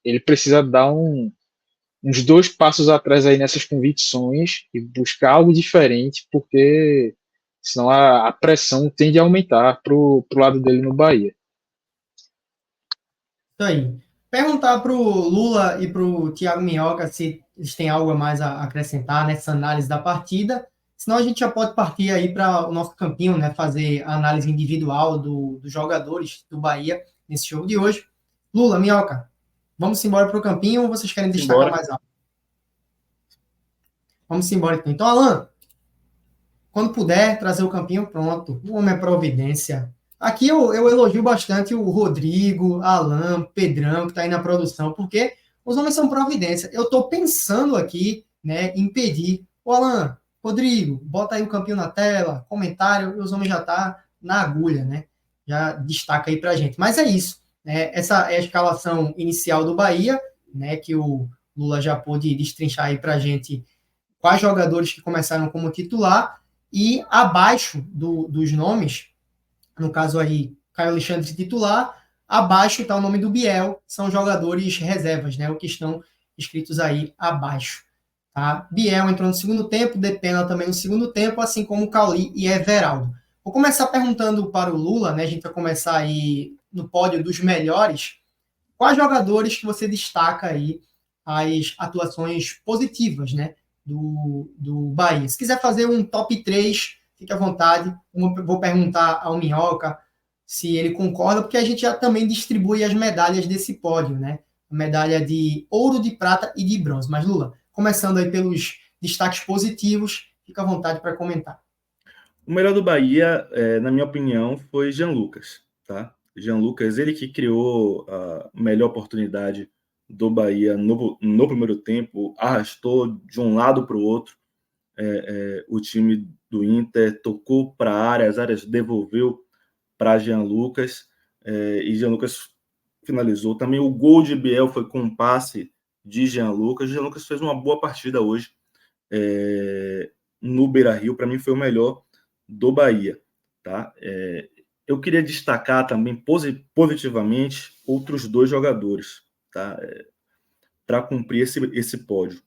ele precisa dar uns 2 passos atrás aí nessas convicções e buscar algo diferente, porque senão a pressão tende a aumentar pro lado dele no Bahia. Isso aí. Perguntar para o Lula e para o Thiago Minhoca se eles têm algo a mais a acrescentar nessa análise da partida. Senão a gente já pode partir aí para o nosso campinho, né? Fazer a análise individual dos jogadores do Bahia nesse jogo de hoje. Lula, Minhoca, vamos embora para o campinho ou vocês querem destacar mais algo? Vamos embora então. Então, Alan, quando puder trazer o campinho, pronto. O homem é providência. Aqui eu elogio bastante o Rodrigo, Alan, Pedrão, que está aí na produção, porque os homens são providência. Eu estou pensando aqui, né, em pedir, Alan, Rodrigo, bota aí o campinho na tela, comentário, e os homens já tá na agulha, né? Já destaca aí pra gente. Mas é isso, né? Essa é a escalação inicial do Bahia, né, que o Lula já pôde destrinchar aí pra gente quais jogadores que começaram como titular, e abaixo dos nomes, no caso aí, Caio Alexandre titular, abaixo está o nome do Biel, são jogadores reservas, né, o que estão escritos aí abaixo. Tá? Biel entrou no segundo tempo, Depena também no segundo tempo, assim como Cauli e Everaldo. Vou começar perguntando para o Lula, né, a gente vai começar aí no pódio dos melhores, quais jogadores que você destaca aí as atuações positivas, né, do Bahia. Se quiser fazer um top 3, fique à vontade. Vou perguntar ao Minhoca se ele concorda, porque a gente já também distribui as medalhas desse pódio, né? A medalha de ouro, de prata e de bronze. Mas, Lula, começando aí pelos destaques positivos, fica à vontade para comentar. O melhor do Bahia, na minha opinião, foi Jean Lucas, tá? Jean Lucas, ele que criou a melhor oportunidade do Bahia no primeiro tempo, arrastou de um lado para o outro o time do Inter, tocou para a área, as áreas devolveu para Jean Lucas, e Jean Lucas finalizou. Também o gol de Biel foi com um passe de Jean Lucas. Jean Lucas fez uma boa partida hoje no Beira-Rio, para mim foi o melhor do Bahia, tá? Eu queria destacar também positivamente outros 2 jogadores, tá? Para cumprir esse pódio.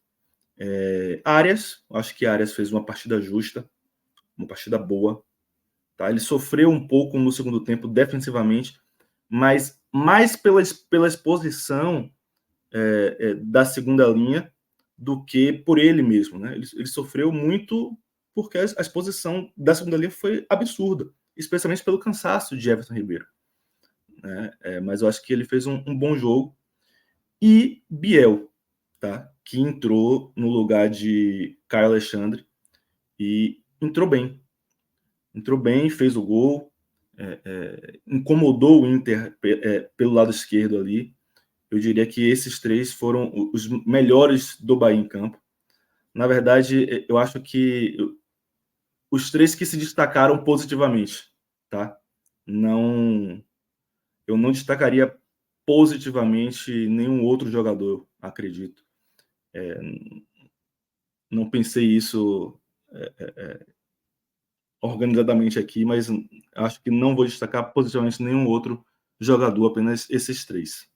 Arias, acho que Arias fez uma partida justa, uma partida boa, tá? Ele sofreu um pouco no segundo tempo defensivamente, mas mais pela exposição da segunda linha do que por ele mesmo, né? Ele sofreu muito porque a exposição da segunda linha foi absurda, especialmente pelo cansaço de Everton Ribeiro, né? Mas eu acho que ele fez um bom jogo. E Biel, tá? Que entrou no lugar de Caio Alexandre e entrou bem, fez o gol, incomodou o Inter pelo lado esquerdo ali. Eu diria que esses 3 foram os melhores do Bahia em campo. Na verdade, eu acho que os 3 que se destacaram positivamente, tá? Eu não destacaria positivamente nenhum outro jogador, acredito. Não pensei isso organizadamente aqui, mas acho que não vou destacar positivamente nenhum outro jogador, apenas esses 3.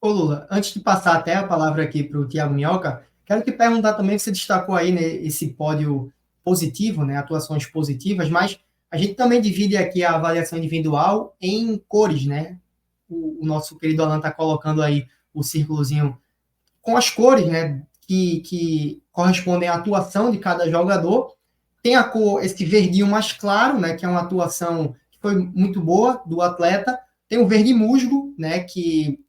Ô Lula, antes de passar até a palavra aqui para o Thiago Minhoca, quero te perguntar também, que você destacou aí, né, esse pódio positivo, né, atuações positivas, mas a gente também divide aqui a avaliação individual em cores, né? O nosso querido Alan está colocando aí o círculozinho com as cores, né, que correspondem à atuação de cada jogador. Tem a cor, esse verdinho mais claro, né, que é uma atuação que foi muito boa do atleta. Tem o verde musgo, né, que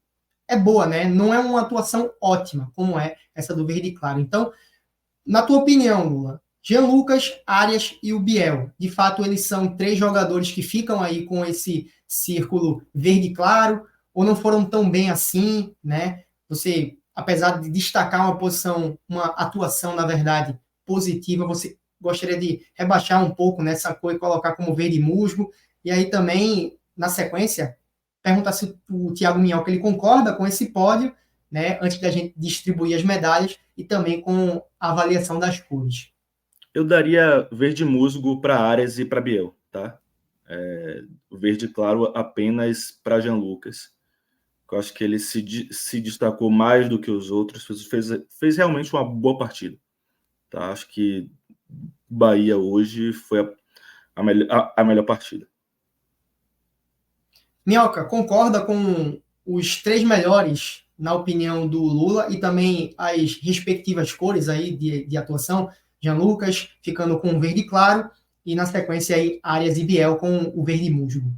é boa, né? Não é uma atuação ótima, como é essa do verde claro. Então, na tua opinião, Lula, Jean Lucas, Arias e o Biel, de fato, eles são 3 jogadores que ficam aí com esse círculo verde claro, ou não foram tão bem assim, né? Você, apesar de destacar uma posição, uma atuação, na verdade, positiva, você gostaria de rebaixar um pouco nessa cor e colocar como verde musgo. E aí também, na sequência, perguntar se o Thiago Minhoca ele concorda com esse pódio, né, antes da gente distribuir as medalhas e também com a avaliação das cores. Eu daria verde musgo para Arias e para Biel, tá? Verde claro apenas para Jean Lucas. Eu acho que ele se destacou mais do que os outros, fez realmente uma boa partida, tá? Acho que Bahia hoje foi a melhor partida. Minhoca, concorda com os 3 melhores, na opinião do Lula, e também as respectivas cores aí de atuação? Jean Lucas ficando com o verde claro, e na sequência aí Arias e Biel com o verde musgo.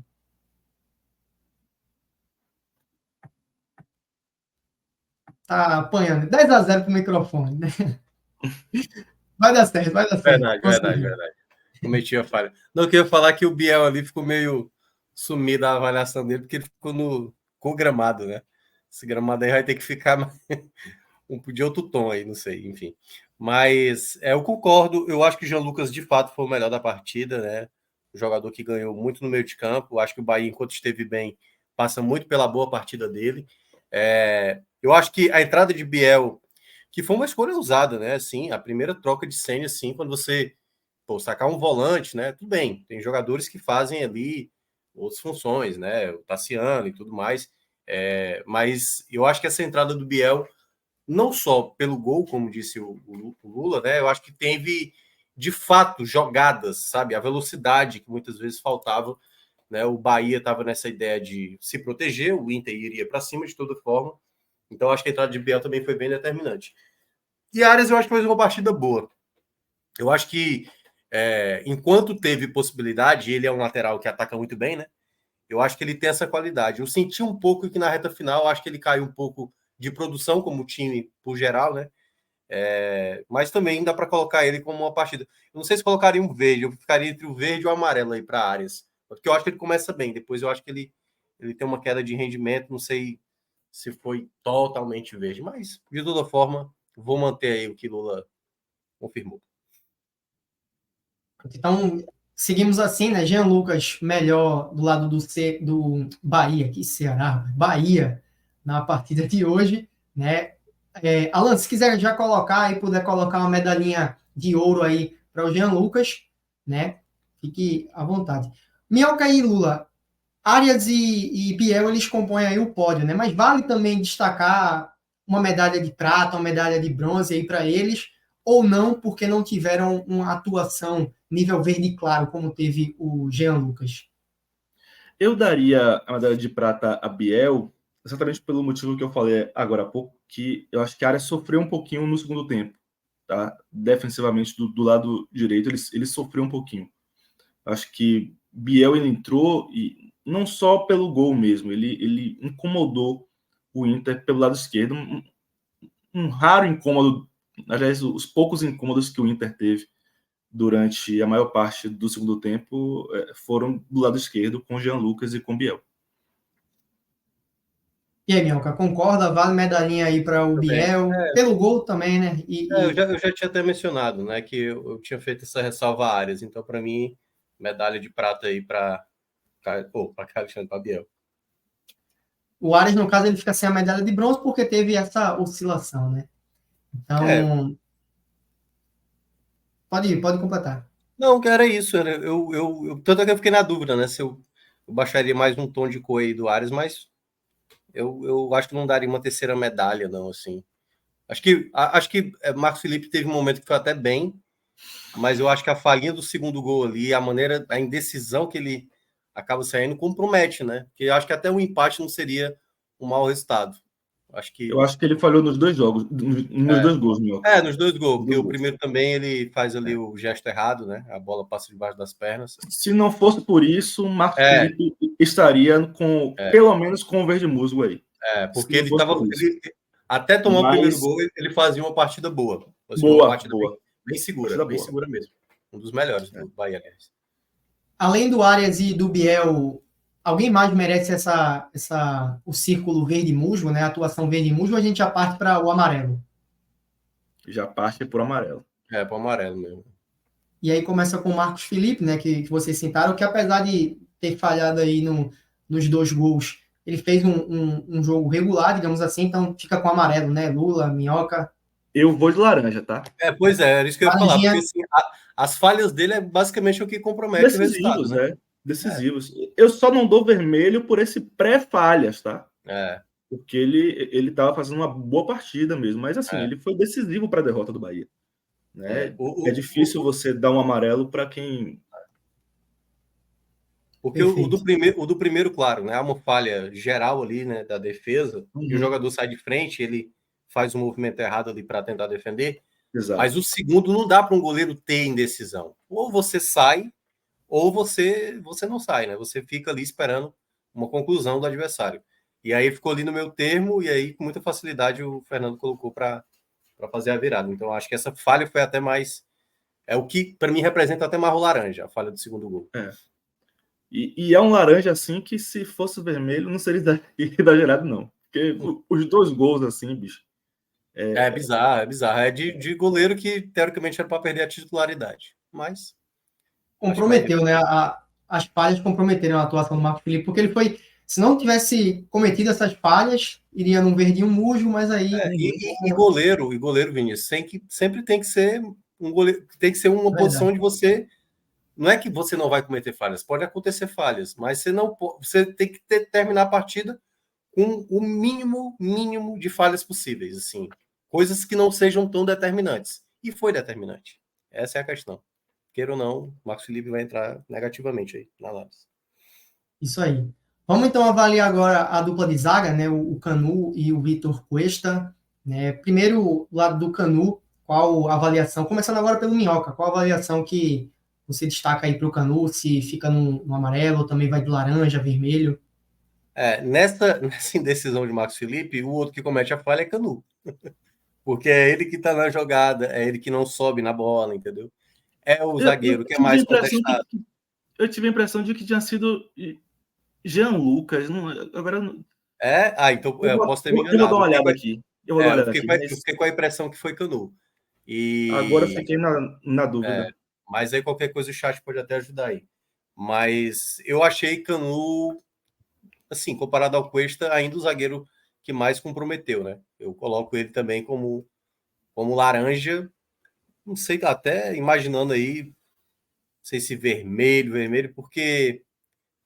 Tá apanhando 10-0 pro microfone, né? Vai dar certo, vai dar certo. Verdade. Cometi a falha. Não, eu queria falar que o Biel ali ficou meio sumido da avaliação dele, porque ele ficou com o gramado, né? Esse gramado aí vai ter que ficar de outro tom aí, não sei, enfim. Mas eu concordo, eu acho que o Jean Lucas de fato foi o melhor da partida, né? O jogador que ganhou muito no meio de campo. Eu acho que o Bahia, enquanto esteve bem, passa muito pela boa partida dele. Eu acho que a entrada de Biel, que foi uma escolha ousada, né? Assim, a primeira troca de senha, assim, quando você sacar um volante, né? Tudo bem, tem jogadores que fazem ali outras funções, né? O Tassiano e tudo mais. Mas eu acho que essa entrada do Biel, não só pelo gol, como disse o Lula, né? Eu acho que teve, de fato, jogadas, sabe? A velocidade que muitas vezes faltava, né? O Bahia estava nessa ideia de se proteger, o Inter iria para cima de toda forma. Então, acho que a entrada de Biel também foi bem determinante. E Arias, eu acho que fez uma partida boa. Eu acho que, enquanto teve possibilidade, ele é um lateral que ataca muito bem, né? Eu acho que ele tem essa qualidade. Eu senti um pouco que na reta final, acho que ele caiu um pouco de produção como time por geral, né? Mas também dá para colocar ele como uma partida. Eu não sei se colocaria um verde, eu ficaria entre o verde e o amarelo aí para Arias. Porque eu acho que ele começa bem, depois eu acho que ele tem uma queda de rendimento, não sei se foi totalmente verde, mas de toda forma, vou manter aí o que Lula confirmou. Então, seguimos assim, né? Jean Lucas melhor do lado do Bahia, que Ceará, Bahia, na partida de hoje, né? Alan, se quiser já colocar e puder colocar uma medalhinha de ouro aí para o Jean Lucas, né? Fique à vontade. Minhoca e Lula, Arias e Biel, eles compõem aí o pódio, né? Mas vale também destacar uma medalha de prata, uma medalha de bronze aí para eles, ou não, porque não tiveram uma atuação nível verde claro, como teve o Jean Lucas. Eu daria a medalha de prata a Biel, exatamente pelo motivo que eu falei agora há pouco, que eu acho que a área sofreu um pouquinho no segundo tempo, tá? Defensivamente do lado direito, ele sofreu um pouquinho. Acho que Biel ele entrou e não só pelo gol mesmo, ele incomodou o Inter pelo lado esquerdo, um raro incômodo, aliás, os poucos incômodos que o Inter teve durante a maior parte do segundo tempo foram do lado esquerdo, com Jean Lucas e com Biel. E aí, Minhoca, concorda? Vale medalhinha aí para o Biel, pelo gol também, né? Eu já tinha até mencionado, né, que eu tinha feito essa ressalva a Arias, então para mim, medalha de prata aí para Alexandre Biel. O Arias, no caso, ele fica sem a medalha de bronze porque teve essa oscilação, né? Então, pode completar. Não, que era isso. Tanto é que eu fiquei na dúvida, né? Se eu baixaria mais um tom de cor aí do Arias, mas eu acho que não daria uma terceira medalha, não, assim. Acho que Marcos Felipe teve um momento que foi até bem, mas eu acho que a falhinha do segundo gol ali, a indecisão que ele acaba saindo, compromete, né? Porque eu acho que até um empate não seria um mau resultado. Eu acho que ele falhou nos dois jogos, nos dois gols, meu. Nos dois gols, porque o primeiro também ele faz ali o gesto errado, né? A bola passa debaixo das pernas. Se não fosse por isso, o Marcos Felipe estaria pelo menos com o verde musgo aí. Porque ele estava. Até tomar o primeiro gol, ele fazia uma partida boa. Uma partida bem segura, bem segura mesmo. Um dos melhores do Bahia, aliás. Além do Arias e do Biel, alguém mais merece o círculo verde musgo, né? A atuação verde musgo, ou a gente já parte para o amarelo? Já parte por amarelo. Para o amarelo mesmo. E aí começa com o Marcos Felipe, né? Que vocês citaram, que apesar de ter falhado aí nos dois gols, ele fez um jogo regular, digamos assim, então fica com amarelo, né? Lula, Minhoca. Eu vou de laranja, tá? Pois é, era isso que eu ia falar, porque assim, as falhas dele é basicamente o que compromete o resultado, né? Decisivos. Eu só não dou vermelho por esse pré-falhas, tá? Porque ele tava fazendo uma boa partida mesmo, mas assim, ele foi decisivo para a derrota do Bahia. Né? É difícil você dar um amarelo para quem... Porque o do primeiro, claro, né? Há uma falha geral ali, né, da defesa, e o jogador sai de frente, ele faz um movimento errado ali para tentar defender. Exato. Mas o segundo não dá para um goleiro ter indecisão. Ou você sai, ou você não sai, né? Você fica ali esperando uma conclusão do adversário. E aí ficou ali no meu termo, e aí com muita facilidade o Fernando colocou para fazer a virada. Então acho que essa falha foi até mais... É o que, para mim, representa até mais o laranja, a falha do segundo gol. E é um laranja, assim, que se fosse vermelho não seria exagerado, não. Porque os dois gols, assim, bicho... É bizarro, é bizarro. É de goleiro que, teoricamente, era para perder a titularidade. Mas... comprometeu, né? As falhas comprometeram a atuação do Marcos Felipe, porque ele foi... Se não tivesse cometido essas falhas, iria num verdinho musgo, mas aí... E goleiro, Vinícius, sempre tem que ser um goleiro, tem que ser uma posição de você... Não é que você não vai cometer falhas, pode acontecer falhas, mas você tem que terminar a partida com o mínimo de falhas possíveis, assim, coisas que não sejam tão determinantes. E foi determinante. Essa é a questão. Queira ou não, Marcos Felipe vai entrar negativamente aí na análise. Isso aí. Vamos então avaliar agora a dupla de zaga, né? O Canu e o Vitor Cuesta. Né? Primeiro, do lado do Canu, qual a avaliação? Começando agora pelo Minhoca, qual a avaliação que você destaca aí para o Canu? Se fica no amarelo ou também vai de laranja, vermelho? Nessa indecisão de Marcos Felipe, o outro que comete a falha é Canu. Porque é ele que tá na jogada, é ele que não sobe na bola, entendeu? É o zagueiro que é tive a mais impressão contestado. eu tive a impressão de que tinha sido Jean Lucas. Não, agora Então eu posso ter me eu vou dar enganado. uma olhada aqui. Eu vou dar uma olhada aqui, Eu fiquei com a impressão que foi Canu. agora eu fiquei na dúvida. Mas aí qualquer coisa o chat pode até ajudar aí. Mas eu achei Canu, assim, comparado ao Cuesta, ainda o zagueiro que mais comprometeu, né? Eu coloco ele também como laranja, não sei, até imaginando aí, não sei se vermelho, porque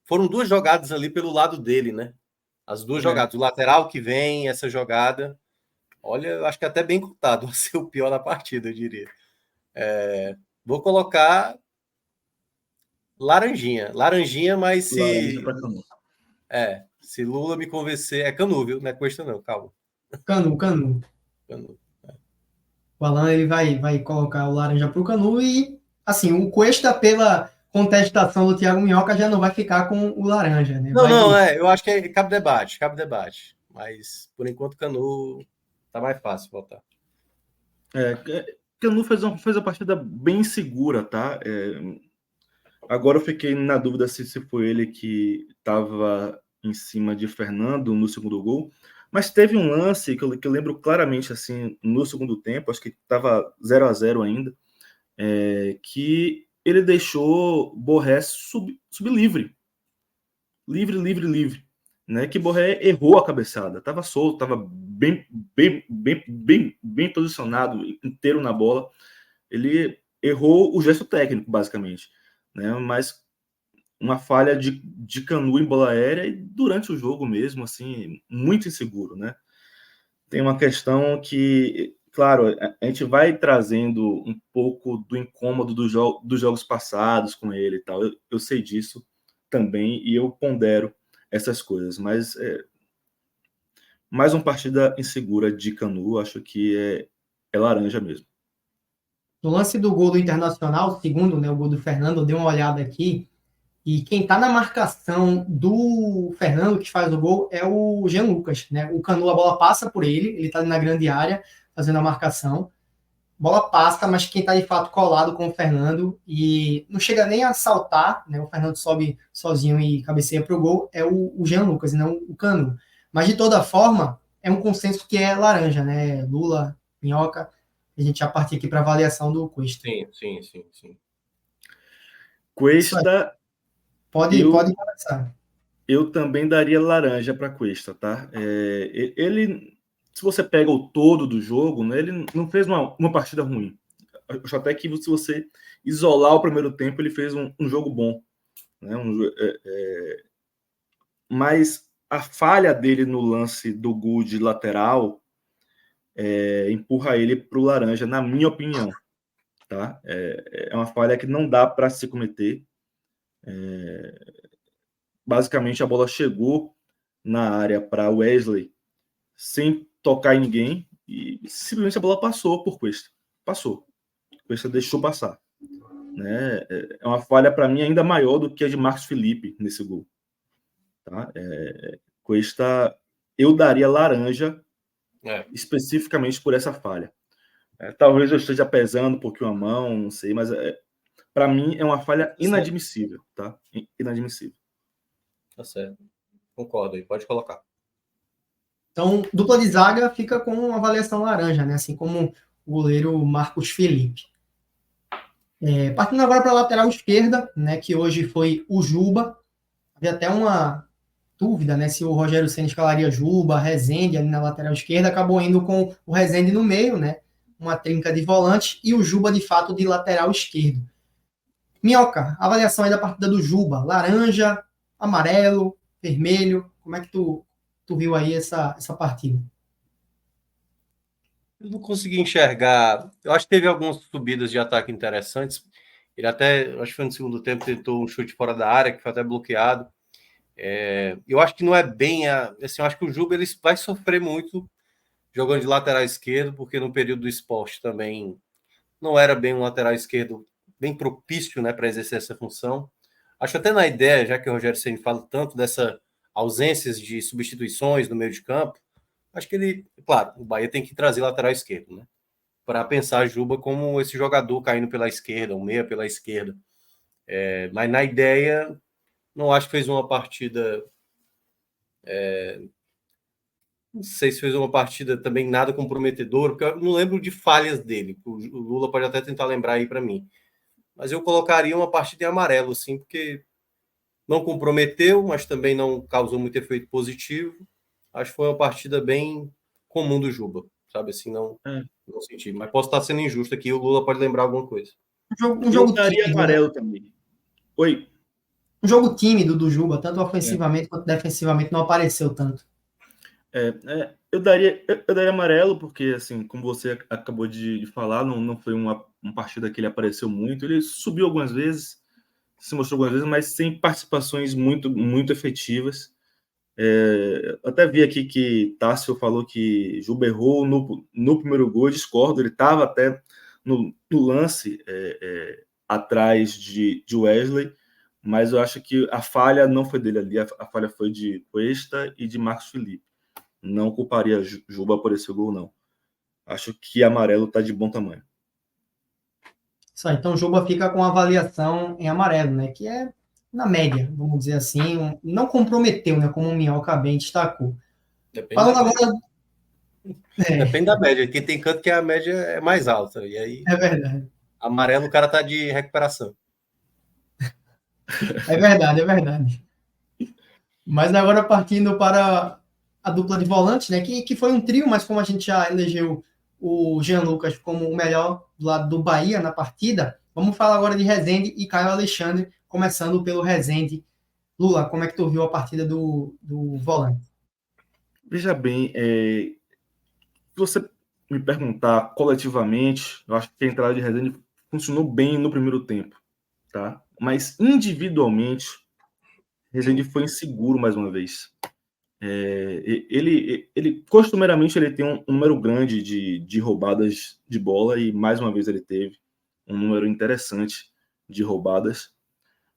foram duas jogadas ali pelo lado dele, né? As duas jogadas, o lateral que vem, essa jogada, olha, eu acho que é até bem contado, vai ser o pior da partida, eu diria. Vou colocar laranjinha, mas Laranja pra Canu. se Lula me convencer, é Canu, viu? Não é Cuesta não, calma. Canu. Canu. O Alan ele vai colocar o laranja pro Canu e, assim, o Cuesta, pela contestação do Thiago Minhoca, já não vai ficar com o laranja, né? Eu acho que cabe debate. Mas, por enquanto, Canu tá mais fácil votar. Canu fez a partida bem segura, tá? Agora eu fiquei na dúvida se foi ele que estava em cima de Fernando no segundo gol, mas teve um lance que eu lembro claramente, assim, no segundo tempo, acho que estava 0-0 ainda, que ele deixou Borré subir livre, né? Que Borré errou a cabeçada, estava solto, estava bem posicionado, inteiro na bola. Ele errou o gesto técnico, basicamente, né? Mas uma falha de Canu em bola aérea e durante o jogo mesmo, assim, muito inseguro, né? Tem uma questão que, claro, a gente vai trazendo um pouco do incômodo dos jogos passados com ele e tal. Eu sei disso também e eu pondero essas coisas, mas mais uma partida insegura de Canu, acho que é laranja mesmo. No lance do gol do Internacional, segundo, né, o gol do Fernando, eu dei uma olhada aqui, e quem tá na marcação do Fernando, que faz o gol, é o Jean Lucas, né? O Canu, a bola passa por ele tá ali na grande área, fazendo a marcação. Bola passa, mas quem tá de fato colado com o Fernando, e não chega nem a saltar, né? O Fernando sobe sozinho e cabeceia pro gol, é o Jean Lucas, e não o Canu. Mas de toda forma, é um consenso que é laranja, né? Lula, Minhoca, a gente já partir aqui para avaliação do Cuesta. Sim. Cuesta, Pode começar. eu também daria laranja para Cuesta, tá? Ele, se você pega o todo do jogo, né, ele não fez uma partida ruim. Acho até que se você isolar o primeiro tempo, ele fez um jogo bom, né? Mas a falha dele no lance do gol de lateral empurra ele para o laranja, na minha opinião. Tá? É uma falha que não dá para se cometer. Basicamente, a bola chegou na área para Wesley sem tocar em ninguém e simplesmente a bola passou por Cuesta. Passou. Cuesta deixou passar. Né? É uma falha, para mim, ainda maior do que a de Marcos Felipe nesse gol. Tá? Cuesta, eu daria laranja especificamente por essa falha. Talvez eu esteja pesando um pouquinho a mão, não sei, mas para mim é uma falha inadmissível, tá? Inadmissível. Tá certo. Concordo aí, pode colocar. Então, dupla de zaga fica com uma avaliação laranja, né? Assim como o goleiro Marcos Felipe. Partindo agora para a lateral esquerda, né? Que hoje foi o Juba. Havia até uma dúvida, né? Se o Rogério Ceni escalaria Juba, Rezende ali na lateral esquerda. Acabou indo com o Rezende no meio, né? Uma trinca de volante e o Juba, de fato, de lateral esquerdo. Minhoca, avaliação aí da partida do Juba. Laranja, amarelo, vermelho. Como é que tu viu aí essa partida? Eu não consegui enxergar. Eu acho que teve algumas subidas de ataque interessantes. Ele até, acho que foi no segundo tempo, tentou um chute fora da área, que foi até bloqueado. Eu acho que não é bem assim, eu acho que o Juba ele vai sofrer muito jogando de lateral esquerdo, porque no período do esporte também não era bem um lateral esquerdo bem propício, né, para exercer essa função. Acho até na ideia, já que o Rogério Ceni fala tanto dessa ausências de substituições no meio de campo, acho que ele, claro, o Bahia tem que trazer lateral esquerdo, né? Para pensar Juba como esse jogador caindo pela esquerda, um meia pela esquerda. Mas na ideia, não acho que fez uma partida. Não sei se fez uma partida também nada comprometedora, porque eu não lembro de falhas dele. O Lula pode até tentar lembrar aí para mim. Mas eu colocaria uma partida em amarelo, assim, porque não comprometeu, mas também não causou muito efeito positivo. Acho que foi uma partida bem comum do Juba, sabe? Assim, não senti. Mas posso estar sendo injusto aqui, o Lula pode lembrar alguma coisa. Um Eu jogo daria tímido, né? amarelo também. Oi. Um jogo tímido do Juba, tanto ofensivamente quanto defensivamente, não apareceu tanto. Eu daria amarelo, porque, assim, como você acabou de falar, não foi uma partida que ele apareceu muito. Ele subiu algumas vezes, se mostrou algumas vezes, mas sem participações muito, muito efetivas. Até vi aqui que Tássio falou que Juba errou no primeiro gol, discordo, ele estava até no lance atrás de Wesley, mas eu acho que a falha não foi dele ali, a falha foi de Cuesta e de Marcos Felipe. Não culparia Juba por esse gol, não. Acho que amarelo está de bom tamanho. Isso aí, então o Juba fica com avaliação em amarelo, né? Que é na média, vamos dizer assim, não comprometeu, né? Como o Minhoca bem destacou. Depende Falando da média. agora. Depende da média, porque tem canto que a média é mais alta. E aí, É verdade. amarelo, o cara tá de recuperação. É verdade, é verdade. Mas agora partindo para a dupla de volantes, né? Que foi um trio, mas como a gente já elegeu o Jean Lucas como o melhor do lado do Bahia na partida, vamos falar agora de Rezende e Caio Alexandre, começando pelo Rezende. Lula, como é que tu viu a partida do volante? Veja bem, se você me perguntar coletivamente, eu acho que a entrada de Rezende funcionou bem no primeiro tempo, tá? Mas individualmente, Rezende foi inseguro mais uma vez. Ele costumeiramente ele tem um número grande de roubadas de bola e mais uma vez ele teve um número interessante de roubadas,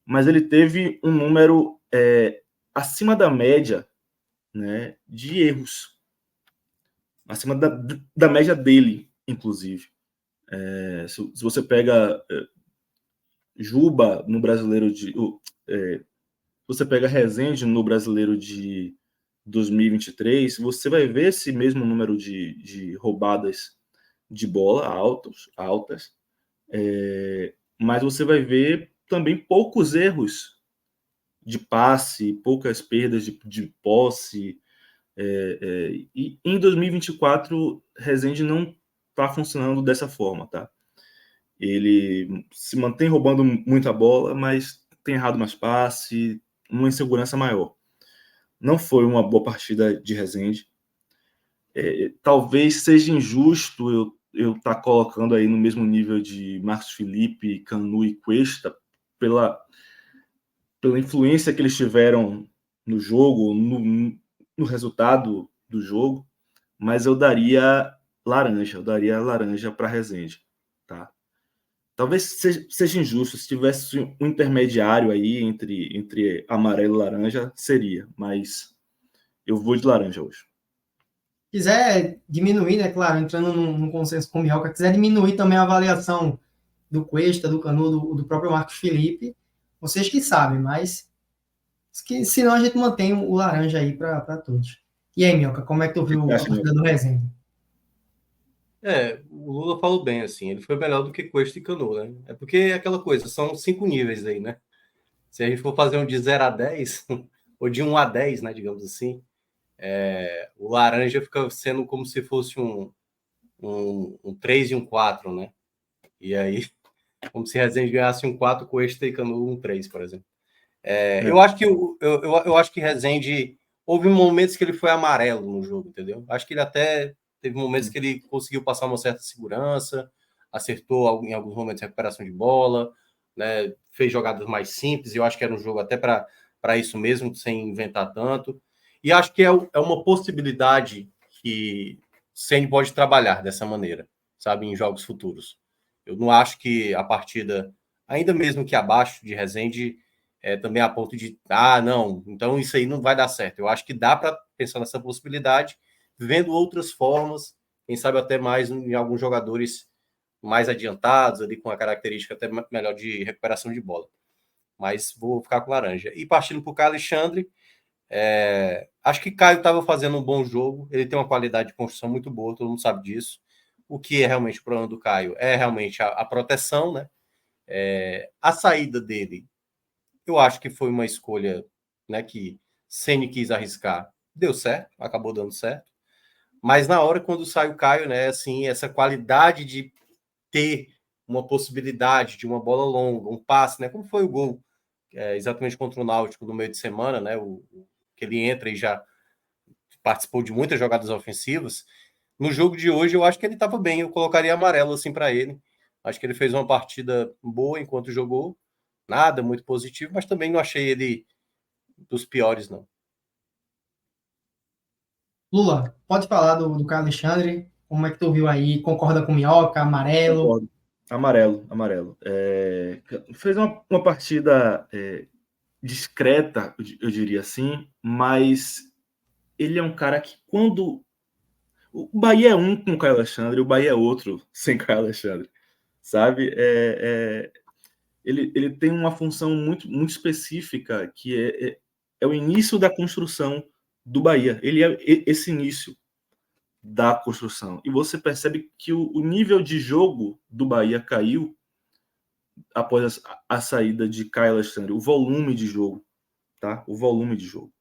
mas ele teve um número acima da média, né, de erros, acima da média dele, inclusive. Se você pega Juba no brasileiro você pega Rezende no brasileiro de 2023, você vai ver esse mesmo número de roubadas de bola altas, mas você vai ver também poucos erros de passe, poucas perdas de posse. E em 2024, Rezende não está funcionando dessa forma, tá? Ele se mantém roubando muita bola, mas tem errado mais passe, uma insegurança maior. Não foi uma boa partida de Rezende. Talvez seja injusto eu estar colocando aí no mesmo nível de Marcos Felipe, Canu e Cuesta pela influência que eles tiveram no jogo, no resultado do jogo, mas eu daria laranja para Rezende, tá? Talvez seja injusto, se tivesse um intermediário aí entre amarelo e laranja, seria, mas eu vou de laranja hoje. Quiser diminuir, né, claro, entrando num consenso com o Minhoca, quiser diminuir também a avaliação do Cuesta, do Canu, do próprio Marcos Felipe, vocês que sabem, mas senão a gente mantém o laranja aí para todos. E aí, Minhoca, como é que tu O que viu você a acha, partida do Rezende? O Lula falou bem, assim, ele foi melhor do que Cuesta e Canu, né? É porque é aquela coisa, são 5 níveis aí, né? Se a gente for fazer um de 0 a 10, ou de 1 a 10, né, digamos assim, o laranja fica sendo como se fosse um 3 e um 4, né? E aí, como se Rezende ganhasse um 4, Cuesta e Canu um 3, por exemplo. Eu acho que eu acho que Rezende houve momentos que ele foi amarelo no jogo, entendeu? Acho que ele até teve momentos que ele conseguiu passar uma certa segurança, acertou em alguns momentos a recuperação de bola, né? Fez jogadas mais simples. E eu acho que era um jogo até para isso mesmo, sem inventar tanto. E acho que é uma possibilidade que Ceni pode trabalhar dessa maneira, sabe, em jogos futuros. Eu não acho que a partida, ainda mesmo que abaixo de Rezende, também a ponto de, não, então isso aí não vai dar certo. Eu acho que dá para pensar nessa possibilidade, vendo outras formas, quem sabe até mais em alguns jogadores mais adiantados, ali com a característica até melhor de recuperação de bola. Mas vou ficar com laranja. E partindo para o Caio Alexandre, acho que Caio estava fazendo um bom jogo, ele tem uma qualidade de construção muito boa, todo mundo sabe disso. O que é realmente o problema do Caio é realmente a proteção, né? A saída dele, eu acho que foi uma escolha, né, que Ceni quis arriscar, deu certo, acabou dando certo. Mas na hora, quando sai o Caio, né, assim, essa qualidade de ter uma possibilidade de uma bola longa, um passe, né, como foi o gol exatamente contra o Náutico no meio de semana, né, que ele entra e já participou de muitas jogadas ofensivas. No jogo de hoje, eu acho que ele estava bem, eu colocaria amarelo assim para ele. Acho que ele fez uma partida boa enquanto jogou, nada muito positivo, mas também não achei ele dos piores, não. Lula, pode falar do Caio Alexandre, como é que tu viu aí, concorda com Minhoca, amarelo? Concordo. Amarelo. Fez uma partida discreta, eu diria assim, mas ele é um cara que quando... O Bahia é um com o Caio Alexandre, o Bahia é outro sem Caio Alexandre, sabe? Ele tem uma função muito, muito específica, que é o início da construção do Bahia. Ele é esse início da construção. E você percebe que o nível de jogo do Bahia caiu após a saída de Caio Alexandre. O volume de jogo, tá? O volume de jogo.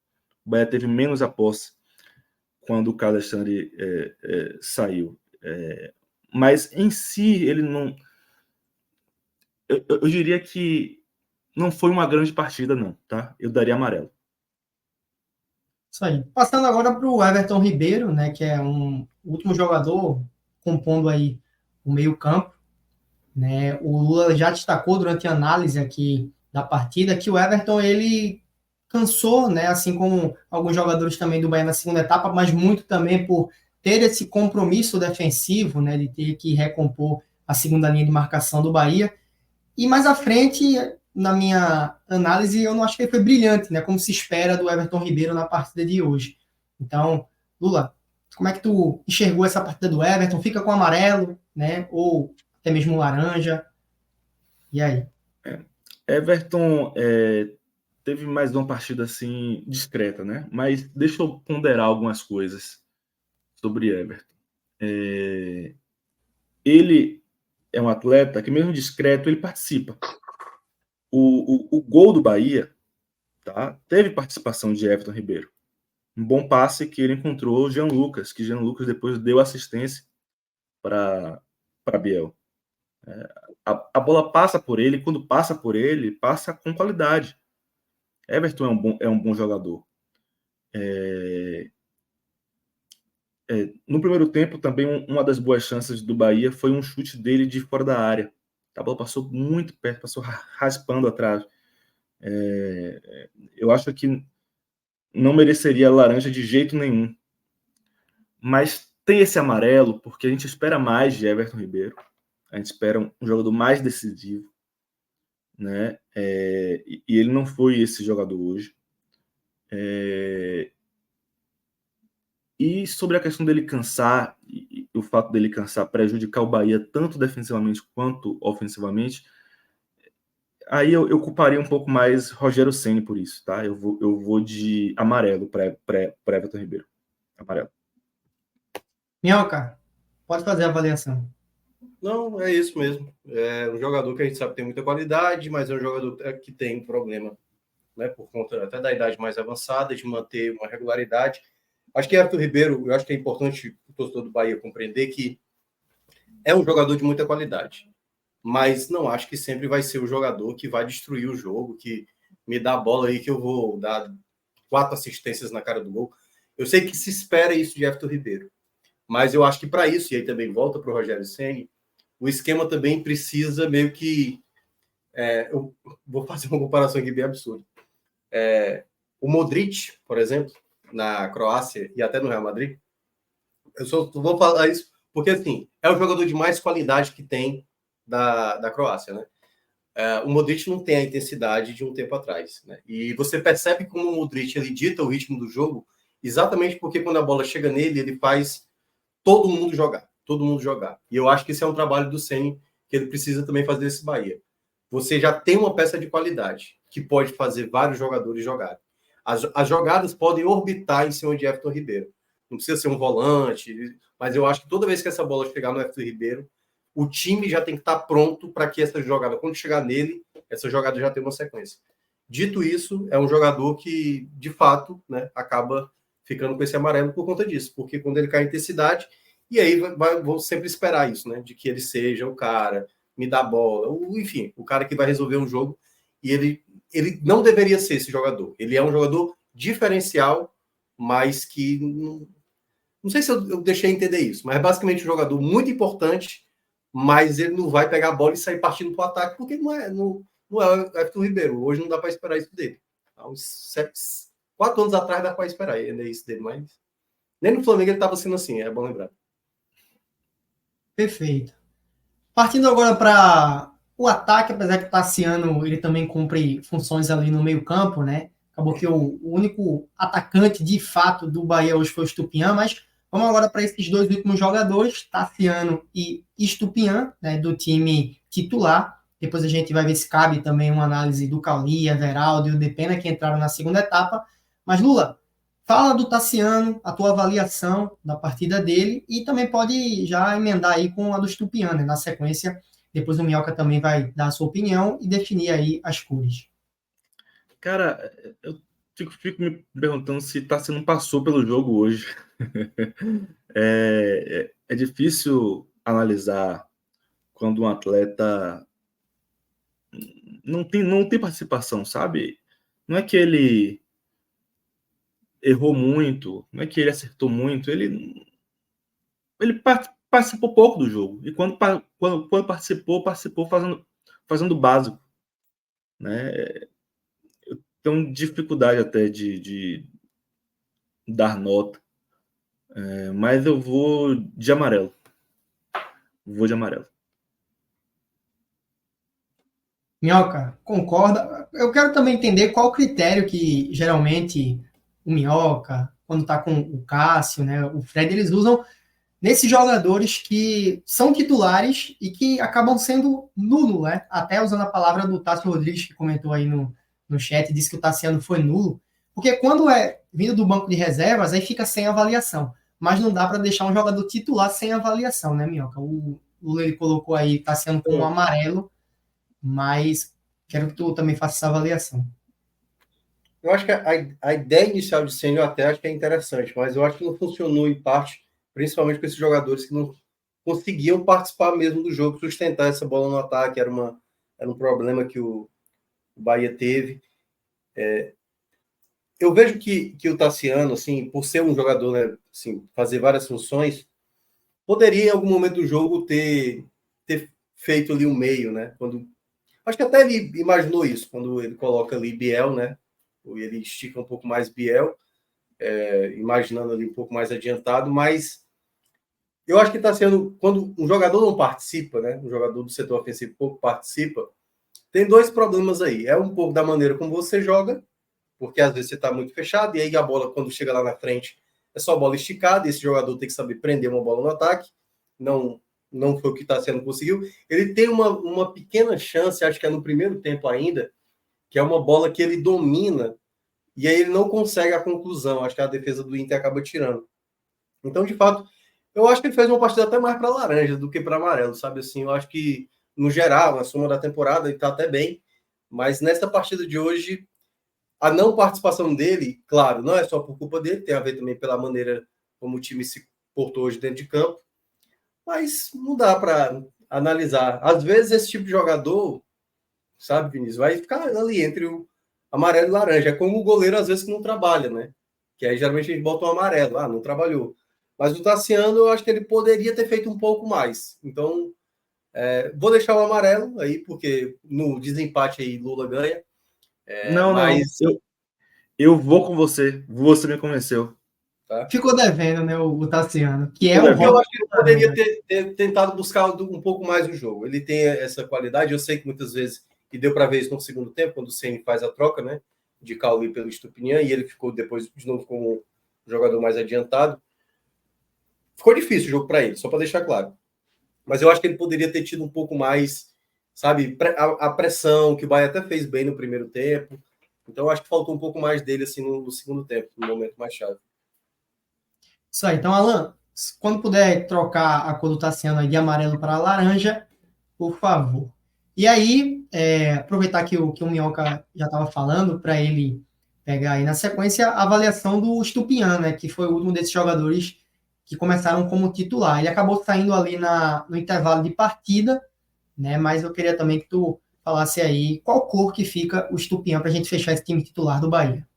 O Bahia teve menos a posse quando o Caio Alexandre saiu. Mas em si, ele não... Eu diria que não foi uma grande partida, não, tá? Eu daria amarelo. Isso aí. Passando agora para o Everton Ribeiro, né, que é um último jogador compondo aí o meio-campo, né? O Lula já destacou durante a análise aqui da partida que o Everton ele cansou, né, assim como alguns jogadores também do Bahia na segunda etapa, mas muito também por ter esse compromisso defensivo, né, de ter que recompor a segunda linha de marcação do Bahia. E mais à frente, na minha análise, eu não acho que ele foi brilhante, né? Como se espera do Everton Ribeiro na partida de hoje. Então, Lula, como é que tu enxergou essa partida do Everton? Fica com amarelo, né? Ou até mesmo laranja? E aí? Everton teve mais uma partida assim discreta, né? Mas deixa eu ponderar algumas coisas sobre Everton. Ele é um atleta que, mesmo discreto, ele participa. O gol do Bahia, tá? Teve participação de Everton Ribeiro. Um bom passe que ele encontrou o Jean Lucas, que Jean Lucas depois deu assistência para Biel. A bola passa por ele, e quando passa por ele, passa com qualidade. Everton é um bom jogador. No primeiro tempo, também uma das boas chances do Bahia foi um chute dele de fora da área. A bola passou muito perto, passou raspando atrás. Eu acho que não mereceria laranja de jeito nenhum. Mas tem esse amarelo, porque a gente espera mais de Everton Ribeiro. A gente espera um jogador mais decisivo, né? E ele não foi esse jogador hoje. E sobre a questão dele cansar, e o fato dele cansar prejudicar o Bahia tanto defensivamente quanto ofensivamente, aí eu culparia um pouco mais Rogério Ceni por isso, tá? Eu vou de amarelo para Everton Ribeiro. Amarelo. Minhoca, pode fazer a avaliação. Não, é isso mesmo. É um jogador que a gente sabe que tem muita qualidade, mas é um jogador que tem problema, né, por conta até da idade mais avançada, de manter uma regularidade. Acho que Everton Ribeiro, eu acho que é importante o torcedor do Bahia compreender que é um jogador de muita qualidade, mas não acho que sempre vai ser o jogador que vai destruir o jogo, que me dá a bola aí que eu vou dar 4 assistências na cara do gol. Eu sei que se espera isso de Everton Ribeiro, mas eu acho que para isso, e aí também volta para o Rogério Ceni, o esquema também precisa meio que... eu vou fazer uma comparação aqui bem absurda. O Modric, por exemplo, na Croácia e até no Real Madrid, eu só vou falar isso porque, assim, é o jogador de mais qualidade que tem da Croácia, né? O Modric não tem a intensidade de um tempo atrás, né? E você percebe como o Modric ele dita o ritmo do jogo exatamente porque quando a bola chega nele, ele faz todo mundo jogar. E eu acho que esse é um trabalho do Ceni que ele precisa também fazer esse Bahia. Você já tem uma peça de qualidade que pode fazer vários jogadores jogarem. As jogadas podem orbitar em cima de Everton Ribeiro. Não precisa ser um volante, mas eu acho que toda vez que essa bola chegar no Everton Ribeiro, o time já tem que estar pronto para que essa jogada, quando chegar nele, essa jogada já tenha uma sequência. Dito isso, é um jogador que, de fato, né, acaba ficando com esse amarelo por conta disso, porque quando ele cai em intensidade, e aí vou sempre esperar isso, né, de que ele seja o cara, me dá bola, enfim, o cara que vai resolver um jogo, e ele não deveria ser esse jogador. Ele é um jogador diferencial, mas que não sei se eu deixei entender isso, mas é basicamente um jogador muito importante, mas ele não vai pegar a bola e sair partindo para o ataque, porque não é o Everton Ribeiro. Hoje não dá para esperar isso dele. Há uns 4 anos atrás dá para esperar isso dele, mas nem no Flamengo ele estava sendo assim, é bom lembrar. Perfeito. Partindo agora para o ataque, apesar que o Tassiano ele também cumpre funções ali no meio-campo, né? Acabou que o único atacante de fato do Bahia hoje foi o Estupiñán, mas vamos agora para esses dois últimos jogadores, Tassiano e Estupiñán, né, do time titular. Depois a gente vai ver se cabe também uma análise do Cauli, Everaldo e o Depena, que entraram na segunda etapa. Mas, Lula, fala do Tassiano, a tua avaliação da partida dele, e também pode já emendar aí com a do Estupiñán, né? Na sequência, depois o Minhoca também vai dar a sua opinião e definir aí as cores. Cara, eu fico me perguntando se Tassiano passou pelo jogo hoje. É difícil analisar quando um atleta não tem participação, sabe? Não é que ele errou muito, não é que ele acertou muito, ele participou pouco do jogo. E quando participou fazendo o básico, né? Eu tenho dificuldade até de dar nota, mas eu vou de amarelo. Minhoca, concorda? Eu quero também entender qual o critério que geralmente o Minhoca, quando está com o Cássio, né, o Fred, eles usam nesses jogadores que são titulares e que acabam sendo nulo, né? Até usando a palavra do Tássio Rodrigues, que comentou aí no chat, disse que o Tassiano foi nulo. Porque quando é vindo do banco de reservas, aí fica sem avaliação. Mas não dá para deixar um jogador titular sem avaliação, né, Minhoca? O Lula ele colocou aí Tassiano com um amarelo, mas quero que tu também faça essa avaliação. Eu acho que a ideia inicial de Ceni eu até acho que é interessante, mas eu acho que não funcionou em parte, principalmente com esses jogadores que não conseguiam participar mesmo do jogo, sustentar essa bola no ataque, era um problema que o Bahia teve. Eu vejo que o Tassiano, assim, por ser um jogador, né, assim, fazer várias funções, poderia em algum momento do jogo ter feito ali um meio, né? Acho que até ele imaginou isso, quando ele coloca ali Biel, né? Ou ele estica um pouco mais Biel, imaginando ali um pouco mais adiantado, mas eu acho que está sendo, quando um jogador não participa, né? Um jogador do setor ofensivo pouco participa, tem 2 problemas aí. É um pouco da maneira como você joga, porque às vezes você está muito fechado, e aí a bola, quando chega lá na frente, é só bola esticada, e esse jogador tem que saber prender uma bola no ataque, não foi o que está sendo conseguiu. Ele tem uma pequena chance, acho que é no primeiro tempo ainda, que é uma bola que ele domina, e aí ele não consegue a conclusão, acho que a defesa do Inter acaba tirando. Então, de fato, eu acho que ele fez uma partida até mais para laranja do que para amarelo, sabe assim, eu acho que, no geral, na soma da temporada, ele está até bem, mas nessa partida de hoje, a não participação dele, claro, não é só por culpa dele, tem a ver também pela maneira como o time se portou hoje dentro de campo, mas não dá para analisar. Às vezes esse tipo de jogador, sabe, Vinícius, vai ficar ali entre o amarelo e laranja. É como o goleiro às vezes que não trabalha, né? Que aí geralmente a gente bota um amarelo, não trabalhou. Mas o Tassiano, eu acho que ele poderia ter feito um pouco mais. Então, vou deixar o amarelo aí, porque no desempate aí Lula ganha. Não. Eu vou com você. Você me convenceu. Tá? Ficou devendo, né, o Tassiano, que é eu acho que ele poderia ter tentado buscar um pouco mais o jogo. Ele tem essa qualidade, eu sei que muitas vezes, e deu para ver isso no segundo tempo, quando o Ceni faz a troca, né, de Cauli pelo Estupiñán, e ele ficou depois de novo com jogador mais adiantado. Ficou difícil o jogo para ele, só para deixar claro. Mas eu acho que ele poderia ter tido um pouco mais, sabe, a pressão, que o Bahia até fez bem no primeiro tempo. Então, eu acho que faltou um pouco mais dele assim, no segundo tempo, no momento mais chave. Isso aí. Então, Alan, quando puder trocar a cor do Tassiano aí de amarelo para laranja, por favor. E aí, aproveitar que o Minhoca já estava falando, para ele pegar aí na sequência a avaliação do Estupiñán, né, que foi o último desses jogadores que começaram como titular. Ele acabou saindo ali no intervalo de partida, né, mas eu queria também que tu falasse aí qual cor que fica o Estupiñán para a gente fechar esse time titular do Bahia.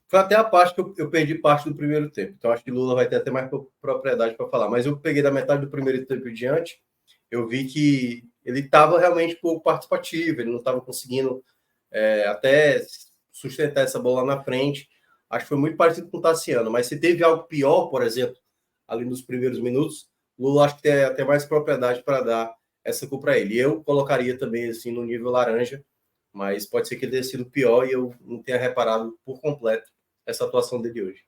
Foi até a parte que eu perdi parte do primeiro tempo. Então, acho que Lula vai ter até mais propriedade para falar. Mas eu peguei da metade do primeiro tempo em diante, eu vi que ele estava realmente pouco participativo, ele não estava conseguindo até sustentar essa bola na frente. Acho que foi muito parecido com o Tassiano. Mas se teve algo pior, por exemplo, ali nos primeiros minutos, Lula acho que tem até mais propriedade para dar essa cor para ele. Eu colocaria também assim no nível laranja, mas pode ser que ele tenha sido pior e eu não tenha reparado por completo essa atuação dele hoje.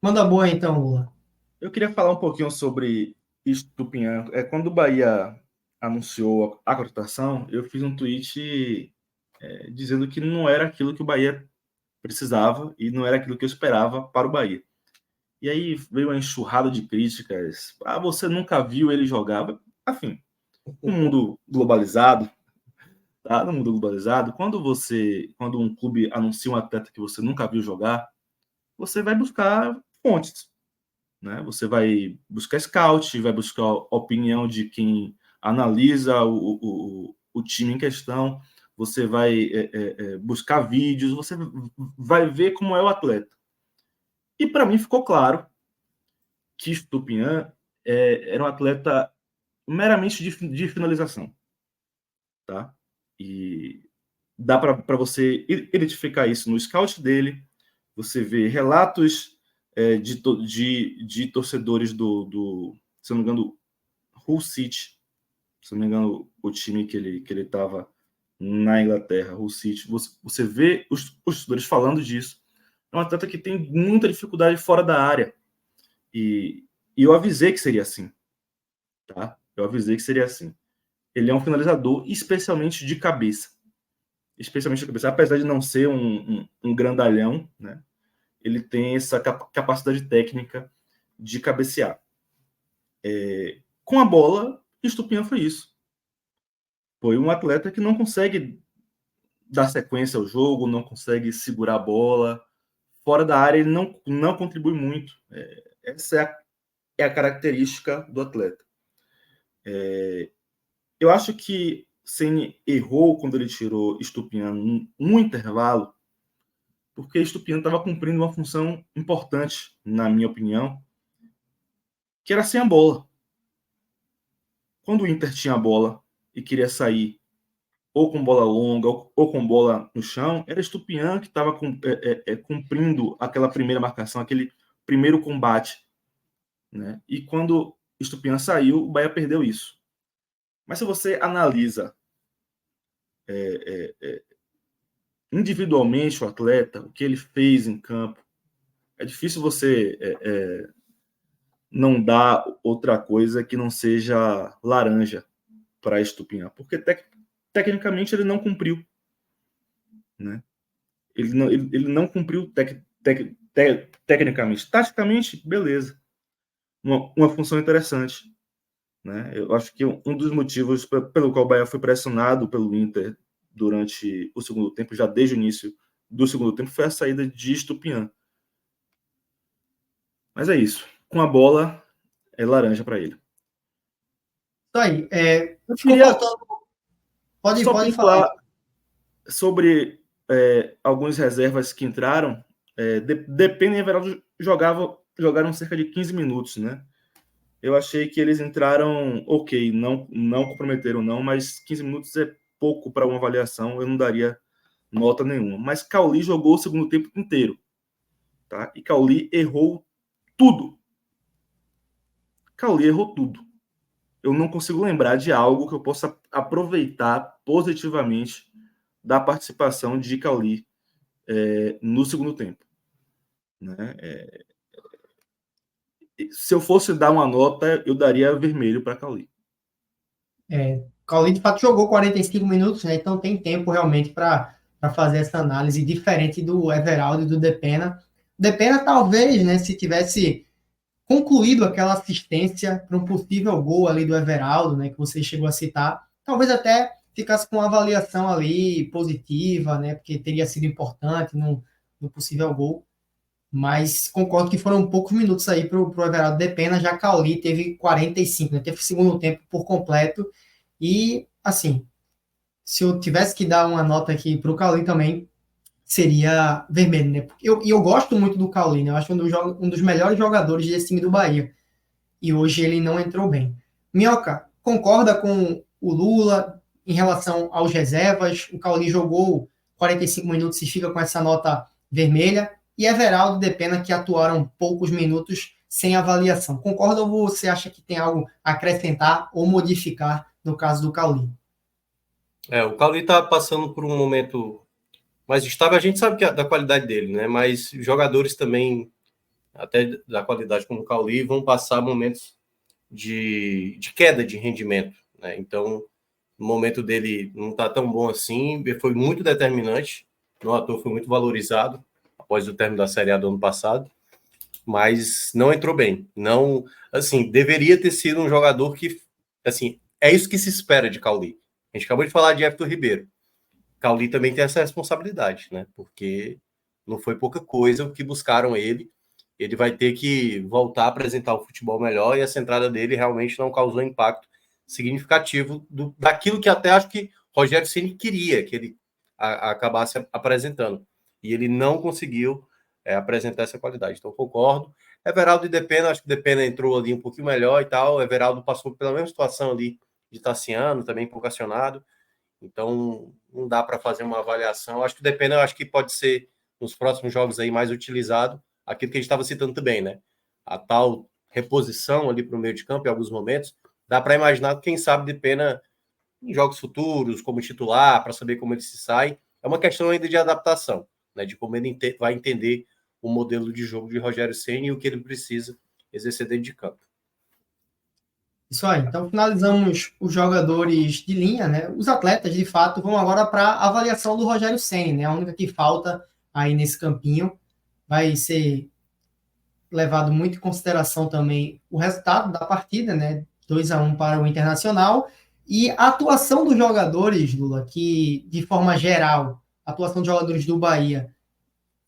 Manda boa então, Lula. Eu queria falar um pouquinho sobre Estupiñán. Quando o Bahia anunciou a contratação, eu fiz um tweet dizendo que não era aquilo que o Bahia precisava e não era aquilo que eu esperava para o Bahia. E aí veio uma enxurrada de críticas. Você nunca viu ele jogar. Enfim, no mundo globalizado, tá? No mundo globalizado, quando um clube anuncia um atleta que você nunca viu jogar, você vai buscar fontes, né? Você vai buscar scout, vai buscar a opinião de quem analisa o time em questão, você vai buscar vídeos, você vai ver como é o atleta. E para mim ficou claro que Estupiñán era um atleta meramente de finalização, tá? E dá para você identificar isso no scout dele. Você vê relatos de torcedores do, se não me engano, Hull City, se não me engano, o time que ele estava na Inglaterra, Hull City. Você vê os torcedores falando disso. É um atleta que tem muita dificuldade fora da área. E eu avisei que seria assim, tá? Eu avisei que seria assim. Ele é um finalizador, especialmente de cabeça. Especialmente de cabeça. Apesar de não ser um grandalhão, né? Ele tem essa capacidade técnica de cabecear. Com a bola, Estupiñán foi isso. Foi um atleta que não consegue dar sequência ao jogo, não consegue segurar a bola. Fora da área, ele não contribui muito. Essa é a característica do atleta. Eu acho que Ceni errou quando ele tirou Estupiñán no intervalo, porque Estupiñán estava cumprindo uma função importante, na minha opinião, que era sem a bola. Quando o Inter tinha a bola e queria sair ou com bola longa ou com bola no chão, era Estupiñán que estava cumprindo aquela primeira marcação, aquele primeiro combate, né? E quando Estupiñán saiu, o Bahia perdeu isso. Mas se você analisa individualmente o atleta, o que ele fez em campo, é difícil você não dar outra coisa que não seja laranja para Estupiñán, porque tecnicamente ele não cumpriu, né? Ele não cumpriu tecnicamente. Taticamente, beleza. Uma função interessante, né? Eu acho que um dos motivos pelo qual o Bahia foi pressionado pelo Inter durante o segundo tempo, já desde o início do segundo tempo, foi a saída de Estupiñán. Mas é isso. Com a bola, é laranja para ele. Isso aí. Eu queria Pode falar falar sobre algumas reservas que entraram. Depende e Everaldo jogaram cerca de 15 minutos, né? Eu achei que eles entraram ok, não comprometeram não, mas 15 minutos é pouco para uma avaliação, eu não daria nota nenhuma. Mas Cauli jogou o segundo tempo inteiro, tá? E Cauli errou tudo. Cauli errou tudo. Eu não consigo lembrar de algo que eu possa aproveitar positivamente da participação de Cauli no segundo tempo. né? Se eu fosse dar uma nota, eu daria vermelho para Cauli. Cauli, de fato, jogou 45 minutos, né? Então tem tempo realmente para fazer essa análise diferente do Everaldo e do Depena. Depena, talvez, né, se tivesse concluído aquela assistência para um possível gol ali do Everaldo, né, que você chegou a citar, talvez até ficasse com uma avaliação ali positiva, né, porque teria sido importante no possível gol. Mas concordo que foram poucos minutos aí para o Everaldo Depena, já Cauli teve 45, né, teve o segundo tempo por completo. E, assim, se eu tivesse que dar uma nota aqui para o Cauli também, seria vermelho, né? Eu gosto muito do Cauli, né? Eu acho um dos melhores jogadores desse time do Bahia. E hoje ele não entrou bem. Minhoca, concorda com o Lula em relação aos reservas? O Cauli jogou 45 minutos e fica com essa nota vermelha. E Everaldo e Depena, que atuaram poucos minutos sem avaliação. Concorda ou você acha que tem algo a acrescentar ou modificar no caso do Cauli? O Cauli está passando por um momento mais estável. A gente sabe que da qualidade dele, né? Mas jogadores também, até da qualidade como o Cauli, vão passar momentos de queda de rendimento, né? Então, o momento dele não está tão bom assim. Foi muito determinante. No ator foi muito valorizado após o término da Série A do ano passado, mas não entrou bem. Não, assim, deveria ter sido um jogador que, assim, é isso que se espera de Cauli. A gente acabou de falar de Everton Ribeiro. Cauli também tem essa responsabilidade, né? Porque não foi pouca coisa o que buscaram ele. Ele vai ter que voltar a apresentar o futebol melhor, e essa entrada dele realmente não causou impacto significativo daquilo que até acho que Rogério Ceni queria que ele acabasse apresentando. E ele não conseguiu apresentar essa qualidade. Então, concordo. Everaldo e Depena, acho que Depena entrou ali um pouquinho melhor e tal. Everaldo passou pela mesma situação ali de Tassiano, também pouco acionado. Então, não dá para fazer uma avaliação. Acho que Depena, acho que pode ser, nos próximos jogos aí, mais utilizado aquilo que a gente estava citando também, né? A tal reposição ali para o meio de campo em alguns momentos. Dá para imaginar, quem sabe, Depena em jogos futuros, como titular, para saber como ele se sai. É uma questão ainda de adaptação, né? De como ele vai entender o modelo de jogo de Rogério Ceni e o que ele precisa exercer dentro de campo. Isso aí. Então, finalizamos os jogadores de linha, né? Os atletas, de fato, vão agora para a avaliação do Rogério Ceni, né? A única que falta aí nesse campinho. Vai ser levado muito em consideração também o resultado da partida, né? 2-1 para o Internacional. E a atuação dos jogadores, Lula, que, de forma geral, a atuação dos jogadores do Bahia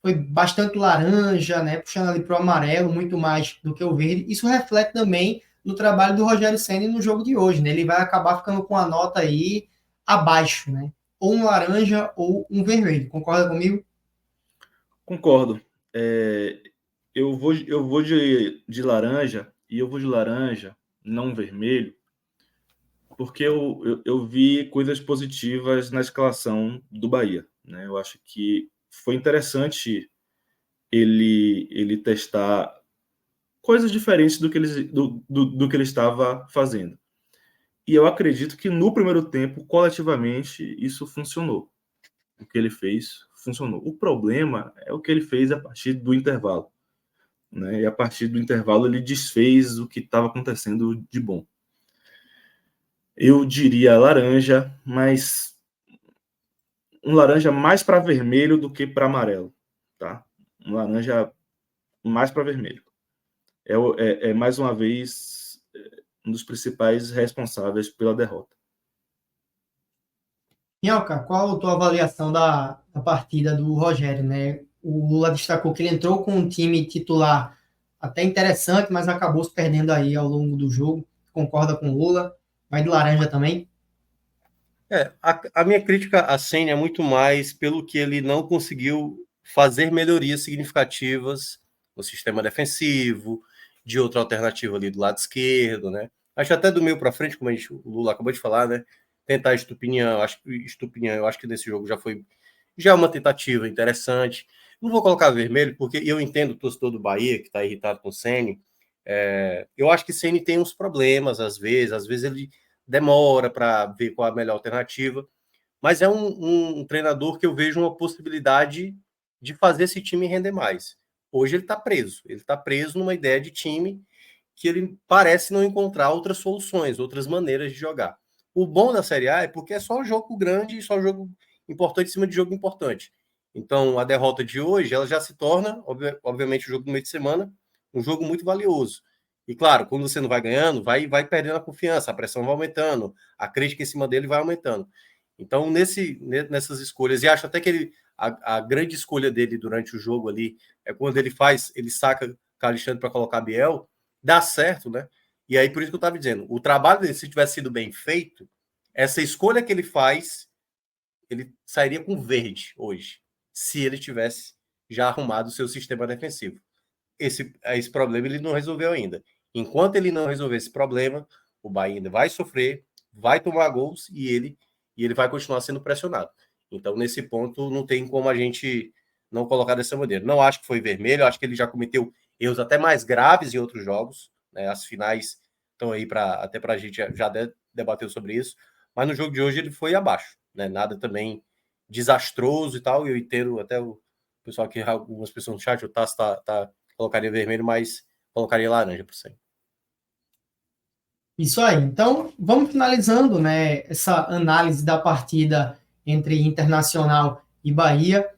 foi bastante laranja, né? Puxando ali para o amarelo, muito mais do que o verde. Isso reflete também no trabalho do Rogério Ceni no jogo de hoje, né? Ele vai acabar ficando com a nota aí abaixo, né? Ou um laranja ou um vermelho. Concorda comigo? Concordo. Eu vou de laranja, e eu vou de laranja, não vermelho, porque eu vi coisas positivas na escalação do Bahia, né? Eu acho que foi interessante ele testar coisas diferentes do que ele estava fazendo. E eu acredito que no primeiro tempo, coletivamente, isso funcionou. O que ele fez funcionou. O problema é o que ele fez a partir do intervalo, né? E a partir do intervalo ele desfez o que estava acontecendo de bom. Eu diria laranja, mas um laranja mais para vermelho do que para amarelo, tá? Um laranja mais para vermelho. É mais uma vez um dos principais responsáveis pela derrota. Minhoca, qual a tua avaliação da partida do Rogério, né? O Lula destacou que ele entrou com um time titular até interessante, mas acabou se perdendo aí ao longo do jogo. Concorda com o Lula? Vai de laranja também? A minha crítica a Ceni é muito mais pelo que ele não conseguiu fazer melhorias significativas no sistema defensivo, de outra alternativa ali do lado esquerdo, né? Acho até do meio para frente, como o Lula acabou de falar, né? Tentar Estupinhão, eu acho que nesse jogo já é uma tentativa interessante. Não vou colocar vermelho, porque eu entendo o torcedor do Bahia que está irritado com o Ceni. Eu acho que Ceni tem uns problemas, às vezes ele demora para ver qual a melhor alternativa, mas é um treinador que eu vejo uma possibilidade de fazer esse time render mais. Hoje ele está preso. Ele está preso numa ideia de time que ele parece não encontrar outras soluções, outras maneiras de jogar. O bom da Série A é porque é só jogo grande e só jogo importante em cima de jogo importante. Então, a derrota de hoje, ela já se torna, obviamente, o jogo do meio de semana, um jogo muito valioso. E, claro, quando você não vai ganhando, vai perdendo a confiança, a pressão vai aumentando, a crítica em cima dele vai aumentando. Então, nessas escolhas, e acho até que a grande escolha dele durante o jogo ali é quando ele saca Alexandre para colocar Biel, dá certo, né? E aí, por isso que eu estava dizendo, o trabalho dele, se tivesse sido bem feito, essa escolha que ele faz, ele sairia com verde hoje, se ele tivesse já arrumado o seu sistema defensivo. Esse problema ele não resolveu ainda. Enquanto ele não resolver esse problema, o Bahia ainda vai sofrer, vai tomar gols e ele vai continuar sendo pressionado. Então, nesse ponto, não tem como a gente não colocar dessa maneira. Não acho que foi vermelho, acho que ele já cometeu erros até mais graves em outros jogos, né? As finais estão aí até para a gente já debateu sobre isso, mas no jogo de hoje ele foi abaixo, né? Nada também desastroso e tal. Eu entendo até o pessoal aqui, algumas pessoas no chat, o Tassi colocaria vermelho, mas colocaria laranja por cima. Isso aí. Então, vamos finalizando, né, essa análise da partida entre Internacional e Bahia.